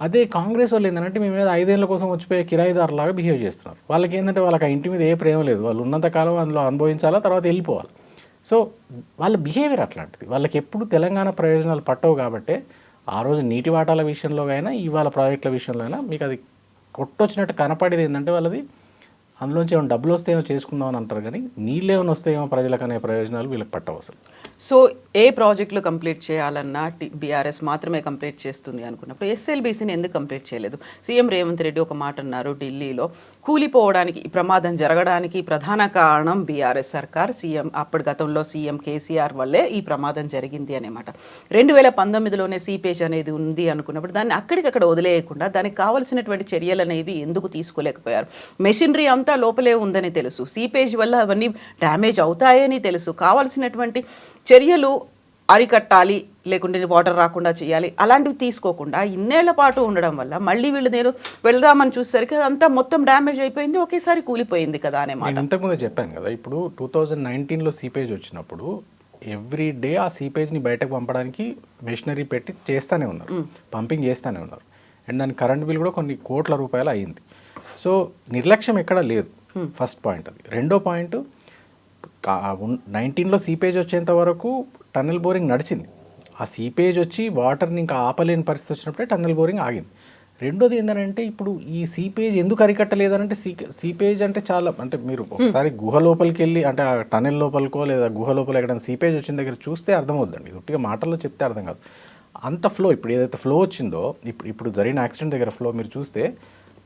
అదే కాంగ్రెస్ వాళ్ళు ఏంటంటే మీ మీద 5 ఏళ్ళ కోసం వచ్చిపోయే కిరాయిదారులాగా బిహేవ్ చేస్తున్నారు. వాళ్ళకి ఏంటంటే వాళ్ళకి ఆ ఇంటి మీద ఏ ప్రేమ లేదు, వాళ్ళు ఉన్నంతకాలం అందులో అనుభవించాలా, తర్వాత వెళ్ళిపోవాలి. సో వాళ్ళ బిహేవియర్ అట్లాంటిది. వాళ్ళకి ఎప్పుడు తెలంగాణ ప్రయోజనాలు పట్టవు కాబట్టి ఆ రోజు నీటి వాటాల విషయంలో అయినా ఇవాళ ప్రాజెక్టుల విషయంలో అయినా మీకు అది కొట్టొచ్చినట్టు కనపడేది ఏంటంటే వాళ్ళది అందులోంచి ఏమైనా డబ్బులు వస్తే ఏమో చేసుకుందామని అంటారు, కానీ నీళ్ళు ఏమైనా వస్తే ఏమో ప్రజలకు అనే ప్రయోజనాలు వీళ్ళకి పట్టవు అసలు. సో ఏ ప్రాజెక్టులు కంప్లీట్ చేయాలన్నా బీఆర్ఎస్ మాత్రమే కంప్లీట్ చేస్తుంది అనుకున్నప్పుడు ఎస్ఎల్బీసీని ఎందుకు కంప్లీట్ చేయలేదు? సీఎం రేవంత్ రెడ్డి ఒక మాట అన్నారు ఢిల్లీలో, కూలిపోవడానికి ఈ ప్రమాదం జరగడానికి ప్రధాన కారణం బీఆర్ఎస్ సర్కార్, సీఎం అప్పటి గతంలో సీఎం కేసీఆర్ వల్లే ఈ ప్రమాదం జరిగింది అనేమాట. 2019లోనే సీపేజ్ అనేది ఉంది అనుకున్నప్పుడు దాన్ని అక్కడికక్కడ వదిలేయకుండా దానికి కావలసినటువంటి చర్యలు అనేవి ఎందుకు తీసుకోలేకపోయారు? మెషినరీ అంతా లోపలే ఉందని తెలుసు, సీపేజ్ వల్ల అవన్నీ డ్యామేజ్ అవుతాయని తెలుసు, కావాల్సినటువంటి చర్యలు అరికట్టాలి, లేకుంటే వాటర్ రాకుండా చేయాలి, అలాంటివి తీసుకోకుండా ఇన్నేళ్ల పాటు ఉండడం వల్ల మళ్ళీ వీళ్ళు నేను వెళ్దామని చూసేసరికి అదంతా మొత్తం డ్యామేజ్ అయిపోయింది, ఒకేసారి కూలిపోయింది కదా అనే మాట. నేను ఇంతకుముందు చెప్పాను కదా, ఇప్పుడు 2019లో సీపేజ్ వచ్చినప్పుడు ఎవ్రీ డే ఆ సీపేజ్ని బయటకు పంపడానికి మెషినరీ పెట్టి చేస్తూనే ఉన్నారు, పంపింగ్ చేస్తూనే ఉన్నారు. అండ్ దాని కరెంట్ బిల్ కూడా కొన్ని కోట్ల రూపాయలు అయ్యింది. సో నిర్లక్ష్యం ఎక్కడా లేదు, ఫస్ట్ పాయింట్ అది. రెండో పాయింట్, 19లో సీపేజ్ వచ్చేంత వరకు టన్నెల్ బోరింగ్ నడిచింది. ఆ సీపేజ్ వచ్చి వాటర్ని ఇంకా ఆపలేని పరిస్థితి వచ్చినప్పుడే టన్నెల్ బోరింగ్ ఆగింది. రెండోది ఏంటంటే ఇప్పుడు ఈ సీపేజ్ ఎందుకు అరికట్టలేదనంటే సీపేజ్ అంటే చాలా, అంటే మీరు ఒకసారి గుహ లోపలికి వెళ్ళి, అంటే ఆ టన్నెల్ లోపలికో లేదా గుహ లోపల ఎక్కడైనా సీపేజ్ వచ్చిన దగ్గర చూస్తే అర్థమవుద్దండి, ఇది ఉట్టిగా మాటల్లో చెప్తే అర్థం కాదు. అంత ఫ్లో, ఇప్పుడు ఏదైతే ఫ్లో వచ్చిందో, ఇప్పుడు జరిగిన యాక్సిడెంట్ దగ్గర ఫ్లో మీరు చూస్తే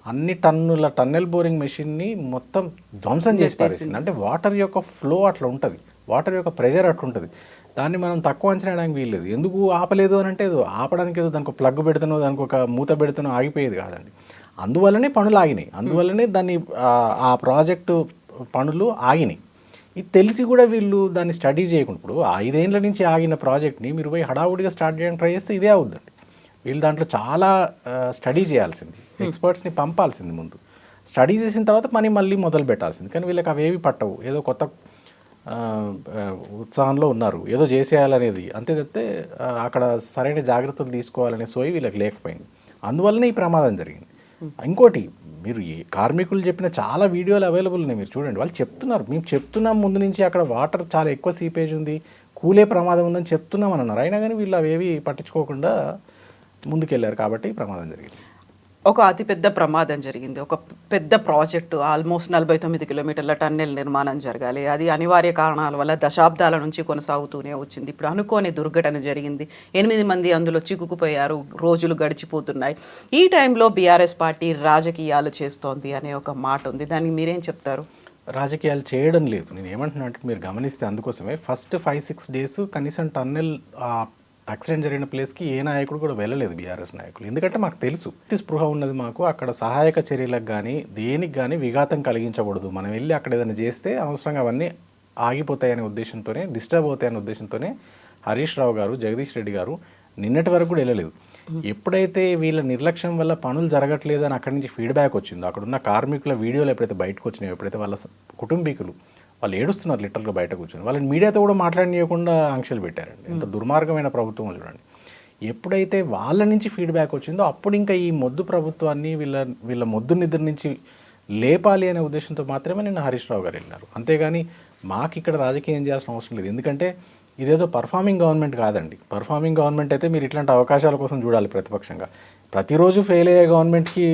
అన్ని టన్నుల టన్నెల్ బోరింగ్ మెషిన్ని మొత్తం ధ్వంసం చేసి పారేసింది. అంటే వాటర్ యొక్క ఫ్లో అట్లా ఉంటుంది, వాటర్ యొక్క ప్రెషర్ అట్లా ఉంటుంది. దాన్ని మనం తక్కువ అంచనా వేయడానికి వీల్లేదు. ఎందుకు ఆపలేదు అని అంటే ఏదో ఆపడానికి ఏదో దానికి ప్లగ్ పెడుతునో దానికి ఒక మూత పెడుతునో ఆగిపోయేది కాదండి. అందువల్లనే పనులు ఆగినాయి, అందువల్లనే దాన్ని ఆ ప్రాజెక్టు పనులు ఆగినాయి. ఇది తెలిసి కూడా వీళ్ళు దాన్ని స్టడీ చేయకుండా, ఇప్పుడు 5 ఏళ్ల నుంచి ఆగిన ప్రాజెక్ట్ని మీరు పోయి హడావుడిగా స్టార్ట్ చేయడానికి ట్రై చేస్తే ఇదే అవుద్దండి. వీళ్ళు దాంట్లో చాలా స్టడీ చేయాల్సింది, ఎక్స్పర్ట్స్ని పంపాల్సింది, ముందు స్టడీ చేసిన తర్వాత పని మళ్ళీ మొదలు పెట్టాల్సింది. కానీ వీళ్ళకి అవేవి పట్టవు, ఏదో కొత్త ఉత్సాహంలో ఉన్నారు, ఏదో చేసేయాలనేది అంతే తప్పితే అక్కడ సరైన జాగ్రత్తలు తీసుకోవాలనే సోయి వీళ్ళకి లేకపోయింది. అందువల్లనే ఈ ప్రమాదం జరిగింది. ఇంకోటి, మీరు ఈ కార్మికులు చెప్పిన చాలా వీడియోలు అవైలబుల్ ఉన్నాయి, మీరు చూడండి. వాళ్ళు చెప్తున్నారు, మేము చెప్తున్నాం ముందు నుంచి అక్కడ వాటర్ చాలా ఎక్కువ సీపేజ్ ఉంది, కూలే ప్రమాదం ఉందని చెప్తున్నాం అని అన్నారు. అయినా కానీ వీళ్ళు అవేవి పట్టించుకోకుండా ముందుకెళ్ళారు, కాబట్టి ప్రమాదం జరిగింది. ఒక అతిపెద్ద ప్రమాదం జరిగింది, ఒక పెద్ద ప్రాజెక్టు, ఆల్మోస్ట్ 49 కిలోమీటర్ల టన్నెల్ నిర్మాణం జరగాలి. అది అనివార్య కారణాల వల్ల దశాబ్దాల నుంచి కొనసాగుతూనే వచ్చింది. ఇప్పుడు అనుకోని దుర్ఘటన జరిగింది, 8 మంది అందులో చిక్కుకుపోయారు, రోజులు గడిచిపోతున్నాయి. ఈ టైంలో బీఆర్ఎస్ పార్టీ రాజకీయాలు చేస్తోంది అనే ఒక మాట ఉంది, దానికి మీరేం చెప్తారు? రాజకీయాలు చేయడం లేదు, నేను ఏమంటున్నా అంటే మీరు గమనిస్తే అందుకోసమే ఫస్ట్ 5-6 డేస్ కనీసం టన్నెల్ యాక్సిడెంట్ జరిగిన ప్లేస్కి ఏ నాయకుడు కూడా వెళ్ళలేదు, బీఆర్ఎస్ నాయకులు. ఎందుకంటే మాకు తెలుసు స్పృహ ఉన్నది మాకు, అక్కడ సహాయక చర్యలకు కానీ దేనికి కానీ విఘాతం కలిగించకూడదు. మనం వెళ్ళి అక్కడ ఏదైనా చేస్తే అవసరంగా అవన్నీ ఆగిపోతాయనే ఉద్దేశంతోనే, డిస్టర్బ్ అవుతాయనే ఉద్దేశంతోనే హరీష్ రావు గారు, జగదీష్ రెడ్డి గారు నిన్నటి వరకు కూడా వెళ్ళలేదు. ఎప్పుడైతే వీళ్ళ నిర్లక్ష్యం వల్ల పనులు జరగట్లేదు అని అక్కడి నుంచి ఫీడ్బ్యాక్ వచ్చిందో, అక్కడ ఉన్న కార్మికుల వీడియోలు ఎప్పుడైతే బయటకు వచ్చినాయో, ఎప్పుడైతే వాళ్ళ కుటుంబీకులు వాళ్ళు ఏడుస్తున్నారు లిటరల్గా బయట కూర్చొని, వాళ్ళని మీడియాతో కూడా మాట్లాడనీయకుండా ఆంక్షలు పెట్టారండి. ఎంత దుర్మార్గమైన ప్రభుత్వం చూడండి. ఎప్పుడైతే వాళ్ళ నుంచి ఫీడ్బ్యాక్ వచ్చిందో అప్పుడు ఇంకా ఈ మొద్దు ప్రభుత్వాన్ని వీళ్ళ మొద్దు నిద్ర నుంచి లేపాలి అనే ఉద్దేశంతో మాత్రమే నిన్న హరీష్ రావు గారు వెళ్ళినారు. అంతేగాని మాకు ఇక్కడ రాజకీయం చేయాల్సిన అవసరం లేదు. ఎందుకంటే ఇదేదో పర్ఫార్మింగ్ గవర్నమెంట్ కాదండి. పర్ఫార్మింగ్ గవర్నమెంట్ అయితే మీరు ఇట్లాంటి అవకాశాల కోసం చూడాలి ప్రతిపక్షంగా. ప్రతిరోజు ఫెయిల్ అయ్యే గవర్నమెంట్కి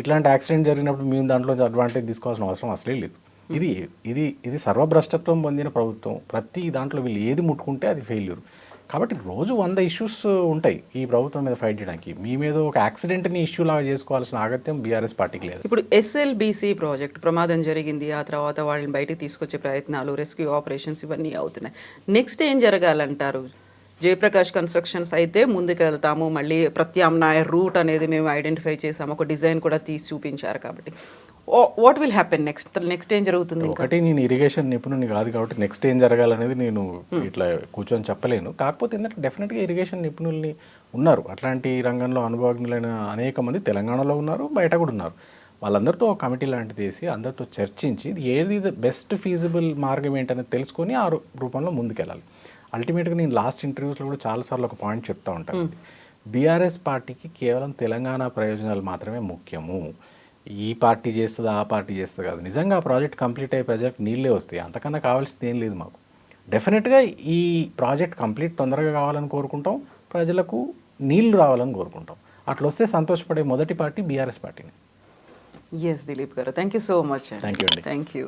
ఇట్లాంటి యాక్సిడెంట్ జరిగినప్పుడు మేము దాంట్లో అడ్వాంటేజ్ తీసుకోవాల్సిన అవసరం అసలే లేదు. ఇది సర్వభ్రష్టత్వం పొందిన ప్రభుత్వం. ప్రతి దాంట్లో వీళ్ళు ఏది ముట్టుకుంటే అది ఫెయిల్యూర్. కాబట్టి రోజు 100 ఇష్యూస్ ఉంటాయి ఈ ప్రభుత్వం మీద ఫైట్ చేయడానికి. మీ మీద ఒక యాక్సిడెంట్ని ఇష్యూ లాగా చేసుకోవాల్సిన ఆగత్యం బీఆర్ఎస్ పార్టీకి లేదు. ఇప్పుడు ఎస్ఎల్బీసీ ప్రాజెక్ట్ ప్రమాదం జరిగింది, ఆ తర్వాత వాళ్ళని బయటికి తీసుకొచ్చే ప్రయత్నాలు, రెస్క్యూ ఆపరేషన్స్ ఇవన్నీ అవుతున్నాయి. నెక్స్ట్ ఏం జరగాలంటారు? జయప్రకాష్ కన్స్ట్రక్షన్స్ అయితే ముందుకు వెళ్తాము, మళ్ళీ ప్రత్యామ్నాయ రూట్ అనేది మేము ఐడెంటిఫై చేసాము, ఒక డిజైన్ కూడా తీసి చూపించారు. కాబట్టి వాట్ విల్ హ్యాపెన్ నెక్స్ట్ ఏం జరుగుతుంది? ఒకటి, నేను ఇరిగేషన్ నిపుణుని కాదు కాబట్టి నెక్స్ట్ ఏం జరగాలనేది నేను ఇట్లా కూర్చొని చెప్పలేను. కాకపోతే ఏంటంటే డెఫినెట్గా ఇరిగేషన్ నిపుణుల్ని ఉన్నారు, అట్లాంటి రంగంలో అనుభవజ్ఞులైన అనేక మంది తెలంగాణలో ఉన్నారు, బయట కూడా ఉన్నారు. వాళ్ళందరితో ఒక కమిటీ లాంటిది వేసి అందరితో చర్చించి ఏది బెస్ట్ ఫీజిబుల్ మార్గం ఏంటనేది తెలుసుకొని ఆ రూపంలో ముందుకెళ్ళాలి. అల్టిమేట్గా నేను లాస్ట్ ఇంటర్వ్యూస్లో కూడా చాలాసార్లు ఒక పాయింట్ చెప్తా ఉంటాను, బీఆర్ఎస్ పార్టీకి కేవలం తెలంగాణ ప్రయోజనాలు మాత్రమే ముఖ్యము. ఈ పార్టీ చేస్తుంది, ఆ పార్టీ చేస్తుంది కాదు. నిజంగా ఆ ప్రాజెక్ట్ కంప్లీట్ అయ్యే ప్రాజెక్ట్ నీళ్ళే వస్తాయి, అంతకన్నా కావాల్సింది ఏం లేదు మాకు. డెఫినెట్గా ఈ ప్రాజెక్ట్ కంప్లీట్ తొందరగా కావాలని కోరుకుంటాం, ప్రజలకు నీళ్లు రావాలని కోరుకుంటాం. అట్లా వస్తే సంతోషపడే మొదటి పార్టీ బీఆర్ఎస్ పార్టీని. Yes Dilip garu, thank you so much. Thank you అండి. Thank you.